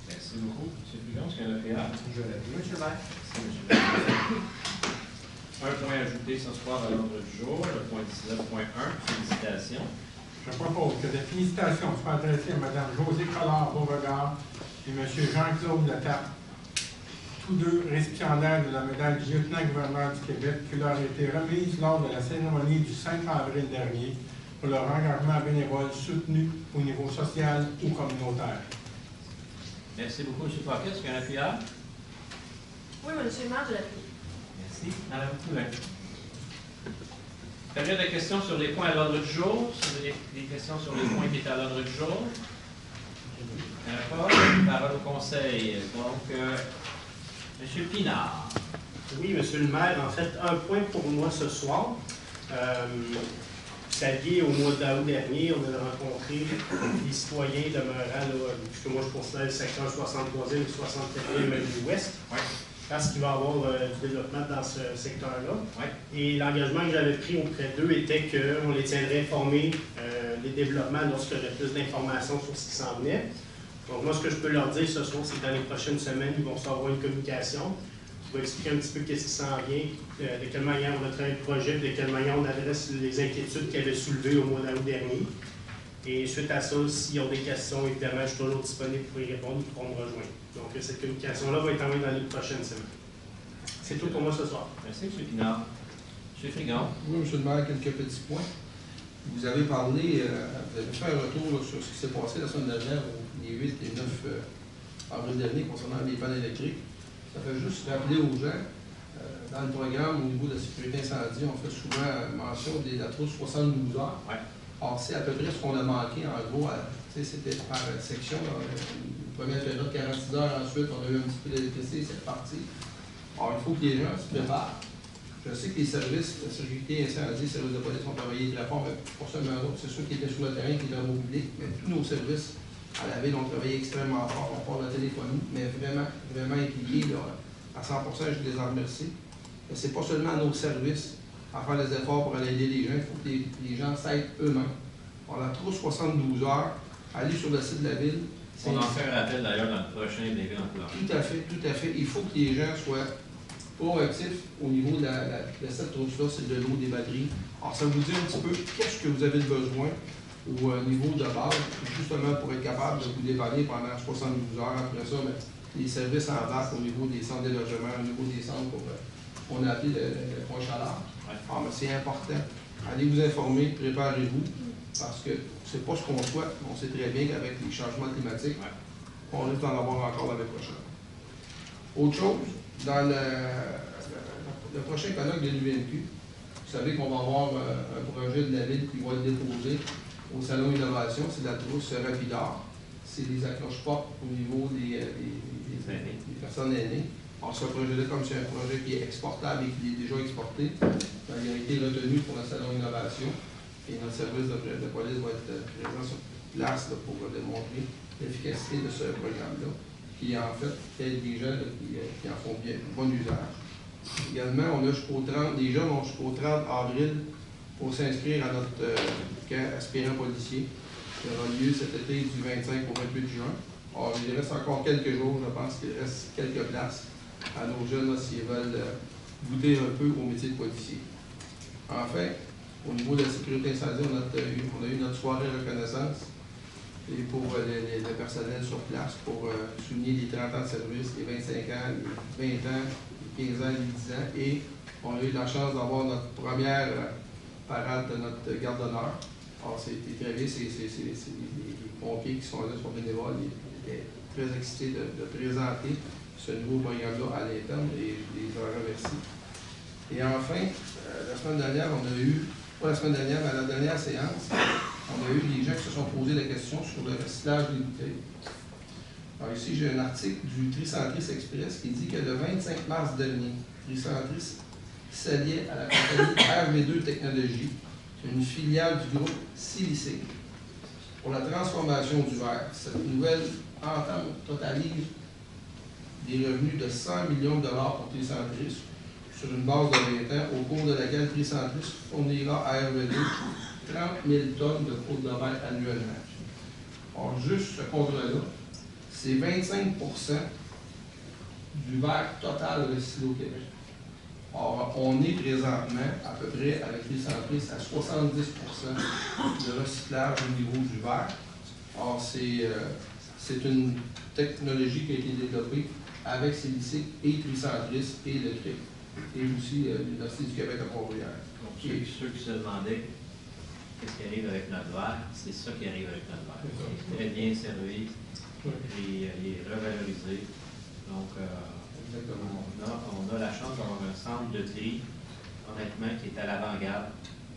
Merci beaucoup. M. Bouillon, est-ce qu'il y a un appuyeur? Je l'appuie, M. le maire. Merci, M. le maire. Un point ajouté ce soir à l'ordre du jour, le point 19.1, félicitations. Je propose que des félicitations soient adressées à Mme Josée Collard-Beauregard et M. Jean-Claude Letape, tous deux récipiendaires de la médaille du lieutenant-gouverneur du Québec qui leur a été remise lors de la cérémonie du 5 avril dernier pour leur engagement bénévole soutenu au niveau social ou communautaire. Merci beaucoup, M. Pocket. Est-ce qu'il y a un appuyeur? Oui, M. le maire, je l'appuie. Merci. Mme Poulin. Période de questions sur les points à l'ordre du jour. Si vous avez des questions sur les points qui étaient à l'ordre du jour. Il n'y en a pas. Parole au conseil. Donc, M. Pinard. Oui, Monsieur le maire, en fait, un point pour moi ce soir. Vous saviez, au mois d'août dernier, on a rencontré des citoyens demeurant, là, puisque moi je considère le secteur 63e et 64e de l'Ouest, parce qu'il va y avoir du développement dans ce secteur-là. Et l'engagement que j'avais pris auprès d'eux était qu'on les tiendrait informés des développements lorsqu'il y aurait plus d'informations sur ce qui s'en venait. Donc moi, ce que je peux leur dire ce soir, c'est que dans les prochaines semaines, ils vont recevoir une communication qui va expliquer un petit peu qu'est-ce qui s'en vient, de quelle manière on a travaillé le projet, de quelle manière on adresse les inquiétudes qu'ils avaient soulevées au mois d'août dernier. Et suite à ça, s'ils ont des questions, évidemment, je suis toujours disponible pour y répondre, ils pourront me rejoindre. Donc cette communication-là va être envoyée dans les prochaines semaines. C'est tout pour moi ce soir. Merci, M. Pinard. M. Frigon. Oui, M. le maire, quelques petits points. Vous avez parlé, vous avez fait un retour là, sur ce qui s'est passé la semaine dernière, les 8 et 9 avril dernier, concernant les pannes électriques. Ça fait juste rappeler aux gens, dans le programme, au niveau de la sécurité incendie, on fait souvent mention de la trousse 72 heures. Or, c'est à peu près ce qu'on a manqué, en gros, c'était par section. Une première période, 46 heures, ensuite, on a eu un petit peu d'électricité, c'est reparti. Or, il faut que les gens se préparent. Je sais que les services de sécurité incendie, les services de police ont travaillé très fort, mais pour seulement d'autres, c'est ceux qui étaient sur le terrain, qui étaient au public, mais tous nos services à la ville ont travaillé extrêmement fort. On parle de téléphonie, mais vraiment, vraiment impliqués là, à 100%, je les en remercie. Mais ce n'est pas seulement nos services à faire les efforts pour aller aider les gens, il faut que les gens s'aident eux-mêmes. On a trousse 72 heures, aller sur le site de la ville. On en fait un rappel d'ailleurs dans le prochain Bienvenue en couleur. Tout à fait, tout à fait. Il faut que les gens soient proactifs au niveau de cette trousse-là, c'est de l'eau, des batteries. Alors, ça vous dit un petit peu qu'est-ce que vous avez besoin au niveau de base, justement pour être capable de vous dépanner pendant 72 heures. Après ça, les services en bas au niveau des centres d'hébergement, au niveau des centres qu'on a appelé le point chaleur. Alors, c'est important. Allez vous informer, préparez-vous, parce que c'est pas ce qu'on souhaite. On sait très bien qu'avec les changements climatiques, on risque d'en avoir encore l'année prochaine. Autre chose, dans le prochain colloque de l'UVMQ, vous savez qu'on va avoir un projet de la ville qui va être déposé au Salon Innovation, c'est la trousse Rapidard. C'est des accroches-portes au niveau des personnes aînées. Alors, ce projet-là, comme c'est un projet qui est exportable et qui est déjà exporté, il a été retenu pour le Salon Innovation et notre service de police va être présent sur place là, pour démontrer l'efficacité de ce programme-là, qui en fait aide des gens qui en font bien bon usage. Également, on a jusqu'au 30, les jeunes ont jusqu'au 30 avril pour s'inscrire à notre camp aspirant policier qui aura lieu cet été du 25 au 28 juin. Alors, il reste encore quelques jours, je pense qu'il reste quelques places à nos jeunes s'ils veulent goûter un peu au métier de policier. Enfin, au niveau de la sécurité incendie, on a eu notre soirée reconnaissance et pour le personnel sur place pour souligner les 30 ans de service, les 25 ans, les 20 ans, les 15 ans, les 10 ans. Et on a eu la chance d'avoir notre première parade de notre garde d'honneur. Alors, c'était très bien, c'est les pompiers qui sont là, sont bénévoles. Ils étaient très excités de présenter ce nouveau programme-là à l'interne et je les en remercie. Et enfin, la semaine dernière, on a eu, pas la semaine dernière, mais à la dernière séance, on a eu des gens qui se sont posé la question sur le recyclage des bouteilles. Alors ici, j'ai un article du Tricentris Express qui dit que le 25 mars dernier, Tricentris s'alliait à la compagnie RV2 Technologies, une filiale du groupe Silicé, pour la transformation du verre. Cette nouvelle entente totalise des revenus de 100 millions de dollars pour Tricentris sur une base de 20 ans, au cours de laquelle Tricentris fournira à RV2 30 000 tonnes de côte de verre annuellement. Or, juste ce contrat-là, c'est 25 du verre total recyclé au Québec. Or, on est présentement à peu près, avec les centristes, à 70 de recyclage au niveau du verre. Or, c'est une technologie qui a été développée avec Célicic et Tricentris et le TRIC, et aussi l'Université du Québec à Port-Royal. Donc, ceux qui se demandaient qu'est-ce qui arrive avec notre verre, c'est ça qui arrive avec notre verre. C'est très bien servi, et il est revalorisé. Donc, on a la chance d'avoir un centre de tri, honnêtement, qui est à l'avant-garde,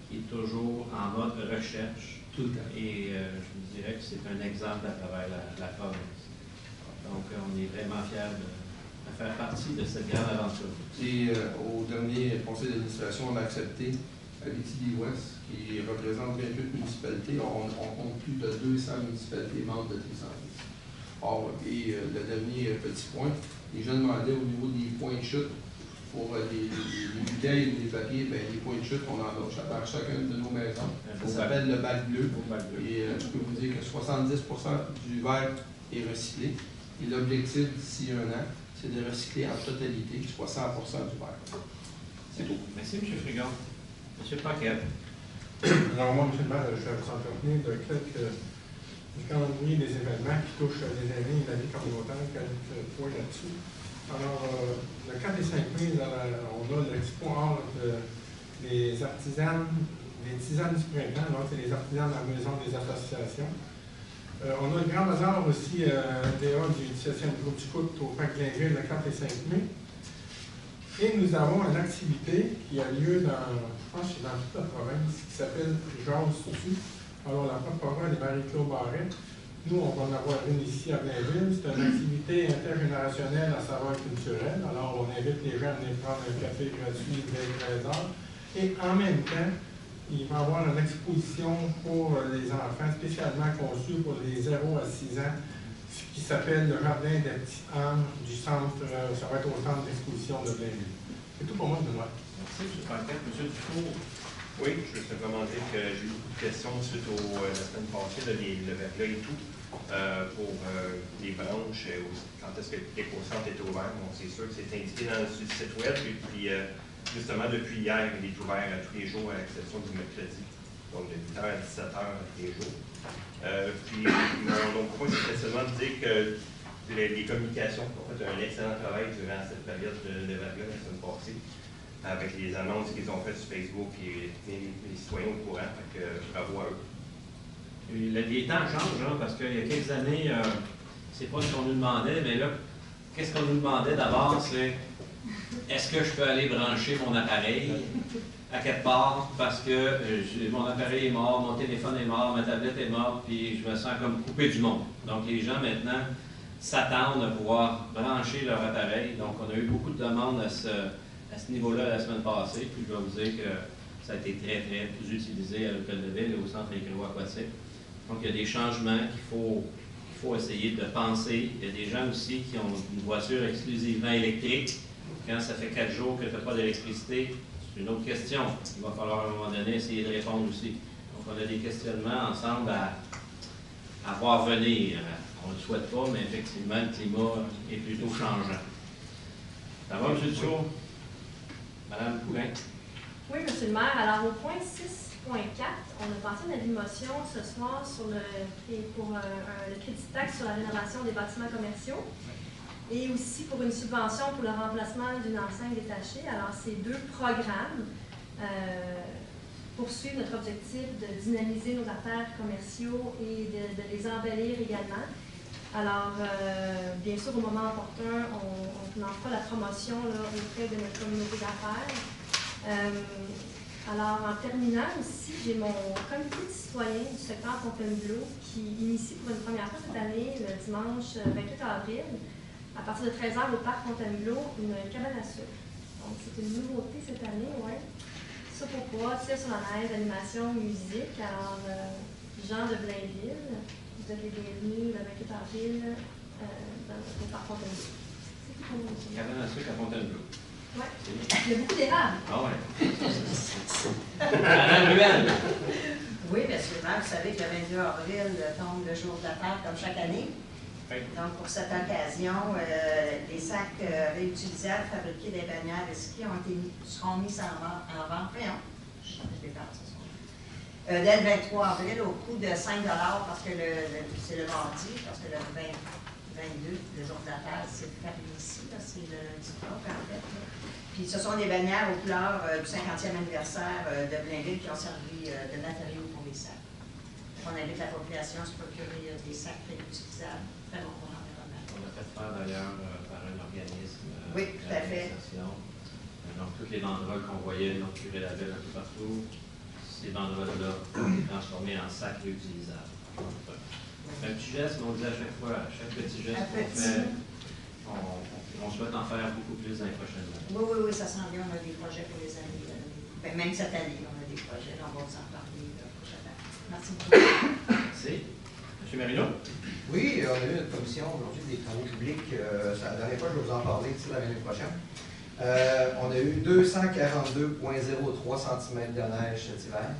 qui est toujours en mode recherche. Tout le temps. Et je vous dirais que c'est un exemple à travers la province. Donc, on est vraiment fiers de faire partie de cette grande aventure. Et au dernier conseil d'administration, on a accepté Abitibi-Ouest, qui représente 28 municipalités. On compte plus de 200 municipalités membres de Tricentris. Or, et le dernier petit point, les gens demandaient au niveau des points de chute pour les bouteilles ou les papiers, bien, les points de chute, on en a à chacune de nos maisons. Ça s'appelle le bac bleu. Et je peux vous dire que 70 du verre est recyclé. Et l'objectif d'ici un an, c'est de recycler en totalité, soit 100 du verre. C'est tout. Merci, M. Frigon. M. Paquet. Alors, moi, M. le maire, je vais vous entretenir de du calendrier des événements qui touchent les aînés et la vie communautaire, quelques points là-dessus. Alors, le 4 et 5 mai, on a l'expo art des artisanes, des tisanes du printemps, donc c'est les artisans de la maison des associations. On a le grand bazar aussi des halls du 17e groupe du Coute au Parc Blainville le 4 et 5 mai. Et nous avons une activité qui a lieu dans, je pense que c'est dans toute la province, qui s'appelle Jase Dessus. Alors, la porte-parole est Marie-Claude Barret. Nous, on va en avoir une ici à Blainville. C'est une activité intergénérationnelle à saveur culturelle. Alors, on invite les gens à venir prendre un café gratuit dès 13h. Et en même temps, il va y avoir une exposition pour les enfants, spécialement conçue pour les 0 à 6 ans, qui s'appelle le Jardin des Petits Âmes du centre, ça va être au centre d'exposition de Blainville. C'est tout pour moi, Benoît. Merci, M. Paquet. M. Dufour. Oui, je veux simplement dire que j'ai eu beaucoup de questions suite la semaine passée, le verglas et tout, pour les branches, quand est-ce que l'éco-centre est ouvert. Bon, c'est sûr que c'est indiqué dans le site web, et puis justement depuis hier, il est ouvert tous les jours à l'exception du mercredi, donc de 8h à 17h tous les jours. Puis mon point, c'était seulement de dire que les communications ont fait un excellent travail durant cette période de verglas la semaine passée, avec les annonces qu'ils ont faites sur Facebook et les citoyens au courant. Fait que bravo à eux. Et les temps changent, hein, parce qu'il y a quelques années, c'est pas ce qu'on nous demandait, mais là, qu'est-ce qu'on nous demandait d'abord, c'est est-ce que je peux aller brancher mon appareil à quelque part parce que mon appareil est mort, mon téléphone est mort, ma tablette est morte, puis je me sens comme coupé du monde. Donc les gens maintenant s'attendent à pouvoir brancher leur appareil. Donc on a eu beaucoup de demandes à ce niveau-là la semaine passée, puis je dois vous dire que ça a été très, très utilisé à l'Hôtel de Ville et au Centre aquatique. Donc, il y a des changements qu'il faut essayer de penser. Il y a des gens aussi qui ont une voiture exclusivement électrique. Quand ça fait 4 jours que tu n'as pas d'électricité, c'est une autre question. Il va falloir à un moment donné essayer de répondre aussi. Donc, on a des questionnements ensemble à voir venir. On ne le souhaite pas, mais effectivement, le climat est plutôt changeant. Ça va, M. Dufour? Madame Poulin. Oui, M. le maire. Alors, au point 6.4, on a passé une motion ce soir pour le crédit de taxe sur la rénovation des bâtiments commerciaux et aussi pour une subvention pour le remplacement d'une enseigne détachée. Alors, ces deux programmes poursuivent notre objectif de dynamiser nos affaires commerciaux et de les embellir également. Alors, bien sûr, au moment opportun, on financera la promotion là, auprès de notre communauté d'affaires. Alors, en terminant aussi, j'ai mon comité de citoyens du secteur Fontainebleau qui initie pour une première fois cette année, le dimanche 28 avril, à partir de 13h au parc Fontainebleau, une cabane à sucre. Donc, c'est une nouveauté cette année, oui. Ça pour pouvoir tirer sur la neige, animation, musique. Alors, Jean de Blainville, vous êtes les bienvenus le 28 avril au parc Fontainebleau. Cabane à sucre à Fontainebleau. Oui. Il y a beaucoup d'érables. Ah ouais. Madame Ruel. Oui, bien sûr. Vous savez que le 22 avril tombe le jour de la Terre, comme chaque année. Oui. Donc, pour cette occasion, les sacs réutilisables fabriqués des bannières recyclées seront mis en vente. Dès le 23 avril, au coût de 5 $ parce que c'est le mardi, parce que le 22, le jour de la Terre, c'est férié ici, c'est le lundi 3 en fait. Là. Puis ce sont des bannières aux couleurs du 50e anniversaire de Blainville qui ont servi de matériaux pour les sacs. On invite la population à se procurer des sacs réutilisables. Très bon pour l'environnement. On l'a fait faire d'ailleurs par un organisme. Oui, tout à fait. Donc, toutes les banderoles qu'on voyait dans le curé label un peu partout, ces banderoles-là transformées en sacs réutilisables. Un petit geste, mais on le dit à chaque fois, chaque petit geste qu'on fait, on souhaite en faire beaucoup plus dans les prochaines années. Oui, ça s'en vient. On a des projets pour les années. Même cette année, on a des projets. On va vous en parler prochainement. Merci beaucoup. Merci. M. Marino? Oui, on a eu une commission aujourd'hui des travaux publics. La dernière fois, je vais vous en parler d'ici l'année prochaine. On a eu 242,03 cm de neige cet hiver.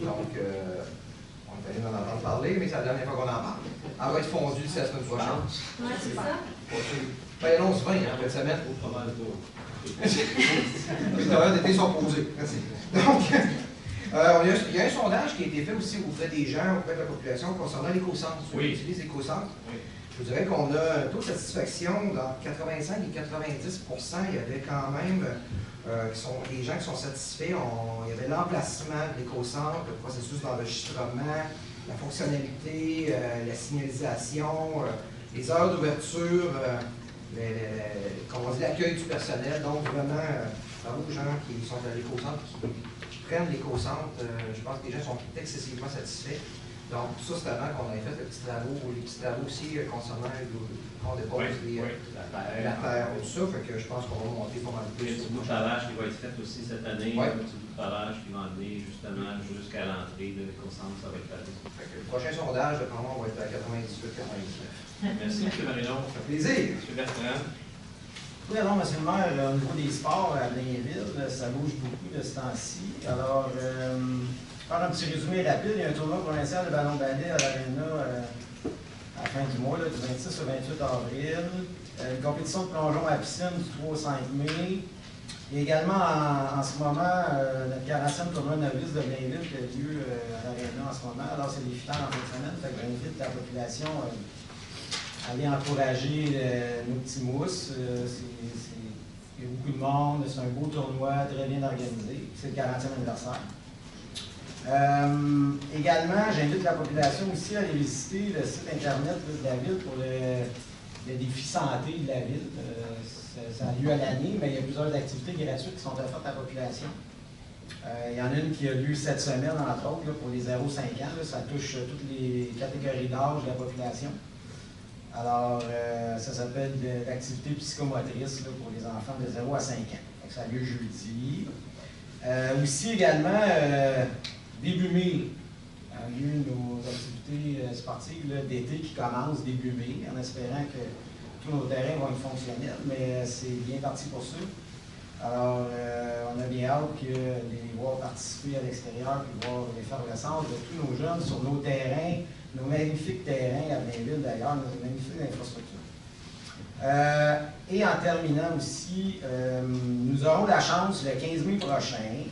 Donc, on est allé en entendre parler, mais c'est la dernière fois qu'on en parle. Elle va être fondue d'ici la semaine prochaine. Oui, c'est ça. Ben non, c'est 20, en fait, semaine. Les périodes d'été sont posées. Merci. Donc, il y a un sondage qui a été fait aussi auprès des gens, auprès de la population, concernant l'éco-centre. Oui. On utilise l'éco-centre. Oui. Je vous dirais qu'on a un taux de satisfaction dans 85 et 90 %. Il y avait quand même des gens qui sont satisfaits. Il y avait l'emplacement de l'éco-centre, le processus d'enregistrement, la fonctionnalité, la signalisation, les heures d'ouverture, l'accueil du personnel. Donc, vraiment, bravo aux gens qui sont à l'éco-centre, qui prennent l'éco-centre. Je pense que les gens sont excessivement satisfaits. Donc, ça, c'est avant qu'on ait fait les petits travaux aussi concernant qu'on dépose la terre, tout ça. Fait que je pense qu'on va monter pas mal plus. Il y a un petit bout de pavage qui va être fait aussi cette année. Ouais. Un petit bout de pavage qui va amener justement jusqu'à l'entrée de l'éco-centre, ça va être fait. Le prochain sondage, on va être à 98-99. Merci, M. Marino. Ça fait plaisir. M. Bertrand. Oui, alors, M. le maire, au niveau des sports à Blainville, ça bouge beaucoup de ce temps-ci. Alors, faire un petit résumé rapide, il y a un tournoi provincial de ballon balai à l'Arena à la fin du mois, là, du 26 au 28 avril. Une compétition de plongeon à piscine du 3 au 5 mai. Il y a également en ce moment notre 40e tournoi novice de Blainville qui a lieu à l'Arena en ce moment. Alors, c'est les finales en fin de semaine, fait que j'invite la population à aller encourager nos petits mousses. Il y a beaucoup de monde, c'est un beau tournoi, très bien organisé. C'est le 40e anniversaire. Également, j'invite la population aussi à aller visiter le site internet de la ville pour le défi santé de la ville. Ça a lieu à l'année, mais il y a plusieurs activités gratuites qui sont offertes à la population. Il y en a une qui a lieu cette semaine, entre autres, là, pour les 0-5 ans. Là, ça touche toutes les catégories d'âge de la population. Alors, ça s'appelle l'activité psychomotrice là, pour les enfants de 0 à 5 ans. Donc, ça a lieu jeudi. Aussi, également, début mai, a lieu nos activités sportives d'été qui commencent début mai, en espérant que tous nos terrains vont être fonctionnels, mais c'est bien parti pour ça. Alors, on a bien hâte de les voir participer à l'extérieur et voir l'effervescence de tous nos jeunes sur nos terrains, nos magnifiques terrains à Blainville d'ailleurs, nos magnifiques infrastructures. Et en terminant aussi, nous aurons la chance le 15 mai prochain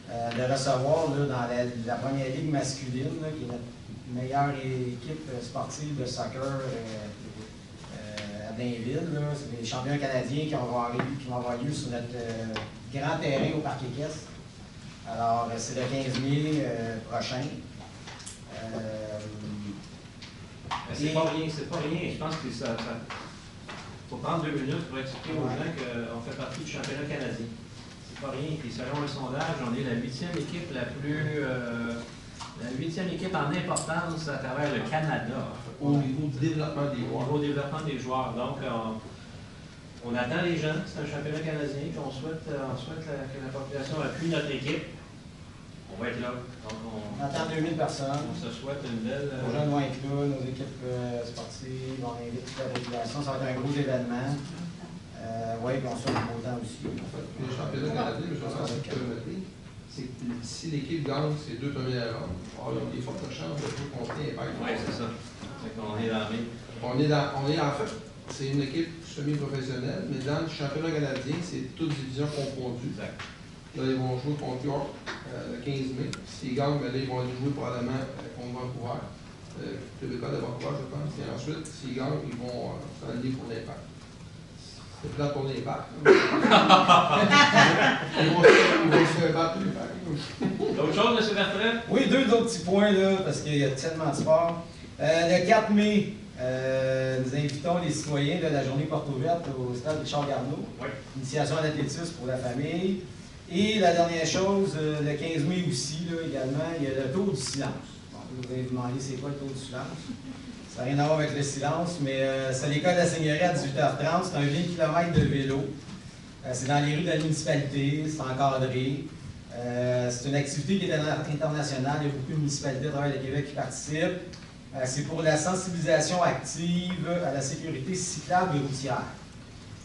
de recevoir là, dans la première ligue masculine, là, qui est notre meilleure équipe sportive de soccer à Blainville. C'est les champions canadiens qui vont avoir lieu sur notre grand terrain au Parc Équestre. Alors, c'est le 15 mai prochain. C'est pas rien, c'est pas rien. Je pense que ça faut prendre 2 minutes pour expliquer aux gens qu'on fait partie du championnat canadien. C'est pas rien. Puis selon le sondage, on est la 8e équipe la 8e équipe en importance à travers le Canada. Au niveau du développement des joueurs. Au niveau du développement des joueurs. Donc, on attend les gens, c'est un championnat canadien, puis on souhaite que la population appuie notre équipe. On va être là. Donc on attend 2000 personnes. On se souhaite une belle. Nos jeunes vont être là, nos équipes sportives, on invite toute la population. Ça va être un gros événement. Oui, puis on souhaite un beau temps aussi. En fait, les championnats canadiens, je pense que si l'équipe gagne ses 2 premières rondes, ils ont des fortes chances de jouer contre l'Impact. Oui, c'est ça. C'est qu'on est dans les... On est en fait, c'est une équipe semi-professionnelle, mais dans le championnat canadien, c'est toutes divisions confondues. Exact. Là, ils vont jouer contre York le 15 mai. S'ils gagnent, là, ils vont aller jouer probablement contre Vancouver. Québécois de Vancouver, je pense. Et ensuite, s'ils gagnent, ils vont s'aligner pour l'Impact. C'est plat pour l'Impact. Ils vont se faire battre pour l'Impact. D'autres choses, M. Bertrand? Oui, 2 autres petits points, là, parce qu'il y a tellement de sport. Le 4 mai, nous invitons les citoyens de la journée porte ouverte au stade Richard Garneau. Oui. Initiation à l'athlétisme pour la famille. Et la dernière chose, le 15 mai aussi, là, également, il y a le tour du silence. Bon, vous allez vous demander c'est quoi le tour du silence? Ça n'a rien à voir avec le silence, mais c'est l'école de la Seigneurie à 18h30. C'est un 20 km de vélo. C'est dans les rues de la municipalité, c'est encadré. C'est une activité qui est internationale. Il y a beaucoup de municipalités à travers le Québec qui participent. C'est pour la sensibilisation active à la sécurité cyclable et routière.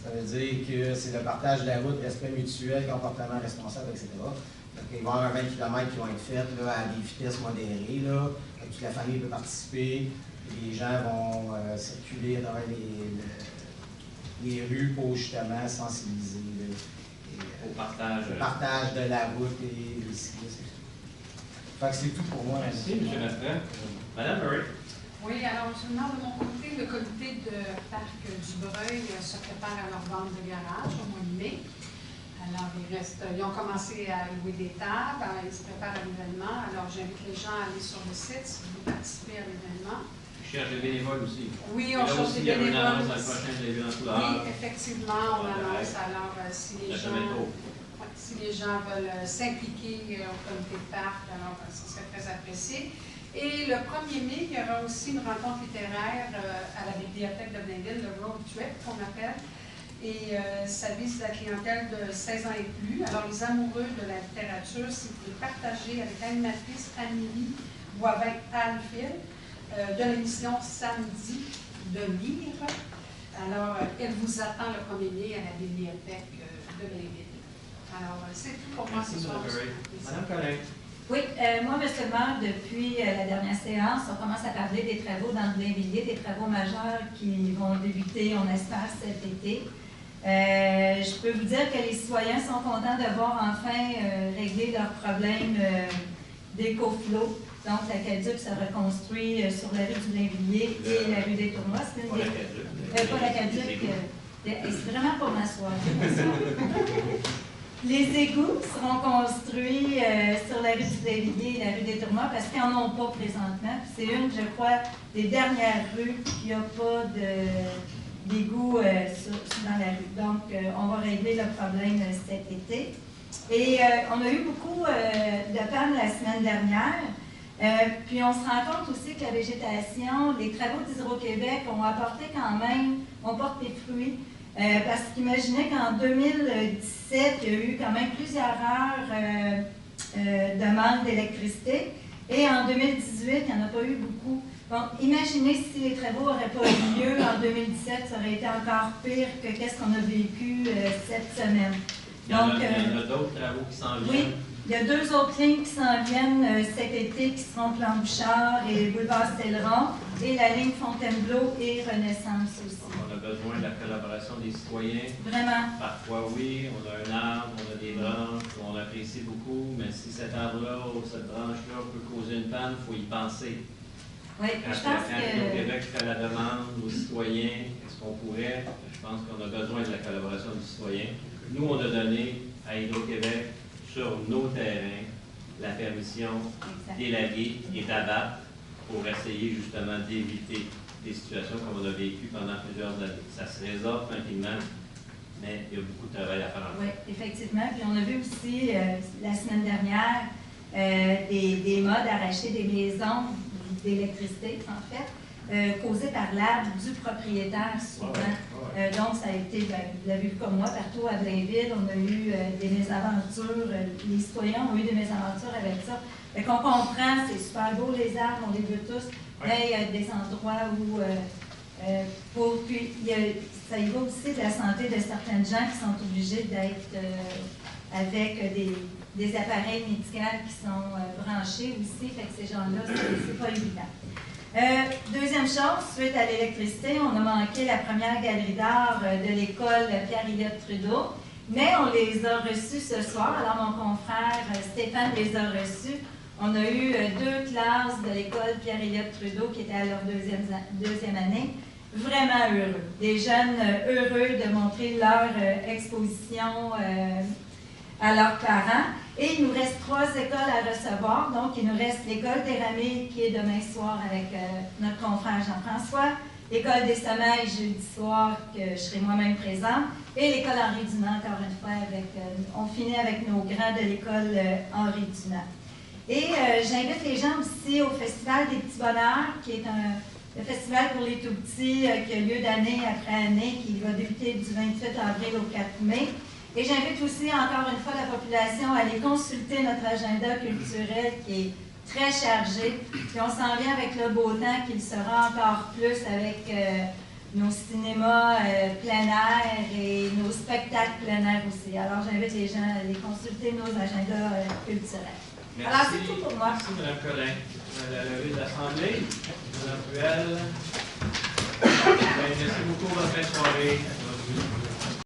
Ça veut dire que c'est le partage de la route, respect mutuel, comportement responsable, etc. Donc, il va y avoir 20 km qui vont être faits là, à des vitesses modérées. Là. Toute la famille peut participer. Les gens vont circuler dans les rues pour justement sensibiliser au partage de la route et les cyclistes. Fait que c'est tout pour moi. Merci, M. Bertrand. Madame Murray. Oui, alors seulement de mon côté, le comité de Parc du Breuil se prépare à leur vente de garage au mois de mai. Alors, ils ont commencé à louer des tables, ils se préparent à l'événement. Alors, j'invite les gens à aller sur le site si vous participez à l'événement. Je cherche des bénévoles aussi. Oui, on cherche des bénévoles. Il y a une annonce dans le prochain événement. Oui, effectivement, on annonce. Alors, si les gens veulent s'impliquer au comité de parc, alors ça serait très apprécié. Et le 1er mai, il y aura aussi une rencontre littéraire à la bibliothèque de Blainville, le Road Trip qu'on appelle. Et ça vise la clientèle de 16 ans et plus. Alors, les amoureux de la littérature, si vous voulez partager avec l'animatrice Amélie Boivin-Alfil de l'émission Samedi de lire. Alors, elle vous attend le 1er mai à la bibliothèque de Blainville. Alors, c'est tout pour moi ce soir. Madame Collin. Oui, moi, M. le maire, depuis la dernière séance, on commence à parler des travaux dans le Blainvilliers, des travaux majeurs qui vont débuter, on espère, cet été. Je peux vous dire que les citoyens sont contents de voir enfin régler leurs problèmes d'écoflow. Donc, l'aqueduc se reconstruit sur la rue du Blainvilliers et la rue des Tournois. C'est une des... Pas l'aqueduc. C'est vraiment pour ma soirée. Les égouts seront construits sur la rue du Blainvilliers et la rue des Tournois parce qu'ils n'en ont pas présentement. C'est une, je crois, des dernières rues qui n'a pas d'égouts dans la rue. Donc, on va régler le problème cet été. Et on a eu beaucoup de pannes la semaine dernière. Puis on se rend compte aussi que la végétation, les travaux d'Hydro-Québec ont apporté quand même, on porte des fruits. Parce qu'imaginez qu'en 2017, il y a eu quand même plusieurs heures de manque d'électricité. Et en 2018, il n'y en a pas eu beaucoup. Donc, imaginez si les travaux n'auraient pas eu lieu en 2017, ça aurait été encore pire que qu'est-ce qu'on a vécu cette semaine. Donc, il y en a d'autres travaux qui s'en viennent. Oui, il y a 2 autres lignes qui s'en viennent cet été, qui seront Plan Bouchard et Boulevard Stelleron, et la ligne Fontainebleau et Renaissance aussi. On a besoin de la collaboration des citoyens. Vraiment. Parfois, oui, on a un arbre, on a des branches, on apprécie beaucoup, mais si cet arbre-là ou cette branche-là peut causer une panne, il faut y penser. Oui, je pense que... Québec fait la demande aux citoyens, est-ce qu'on pourrait, je pense qu'on a besoin de la collaboration du citoyen. Nous, on a donné à Hydro-Québec, sur nos terrains, la permission d'élaguer et d'abattre pour essayer justement d'éviter des situations comme on a vécu pendant plusieurs années. Ça se résorbe tranquillement, mais il y a beaucoup de travail à faire. Oui, effectivement. Puis on a vu aussi la semaine dernière des modes arracher des maisons d'électricité, en fait, causées par l'arbre du propriétaire souvent. Donc, ça a été, vous l'avez vu comme moi, partout à Blainville, on a eu des mésaventures, les citoyens ont eu des mésaventures avec ça. Fait qu'on comprend, c'est super beau les arbres, on les veut tous, mais il y a des endroits où, puis ça y va aussi de la santé de certaines gens qui sont obligés d'être avec des appareils médicaux qui sont branchés aussi, fait que ces gens-là, c'est pas évident. Deuxième chose, suite à l'électricité, on a manqué la première galerie d'art de l'école Pierre-Éliott Trudeau, mais on les a reçus ce soir. Alors, mon confrère Stéphane les a reçus. On a eu 2 classes de l'école Pierre-Éliott Trudeau qui étaient à leur deuxième année. Vraiment heureux. Des jeunes heureux de montrer leur exposition à leurs parents. Et il nous reste 3 écoles à recevoir. Donc, il nous reste l'école des Ramées qui est demain soir avec notre confrère Jean-François, l'école des Sommeils jeudi soir que je serai moi-même présente, et l'école Henri Dunant, encore une fois, on finit avec nos grands de l'école Henri Dunant. Et j'invite les gens aussi au Festival des Petits Bonheurs, qui est le festival pour les tout-petits qui a lieu d'année après année, qui va débuter du 28 avril au 4 mai. Et j'invite aussi encore une fois la population à aller consulter notre agenda culturel qui est très chargé. Puis on s'en vient avec le beau temps qu'il sera encore plus avec nos cinémas plein air et nos spectacles plein air aussi. Alors j'invite les gens à aller consulter nos agendas culturels. Merci. Alors c'est tout pour moi. Merci Mme Collin. La levée de l'Assemblée. Mme Puel. Merci beaucoup pour votre soirée.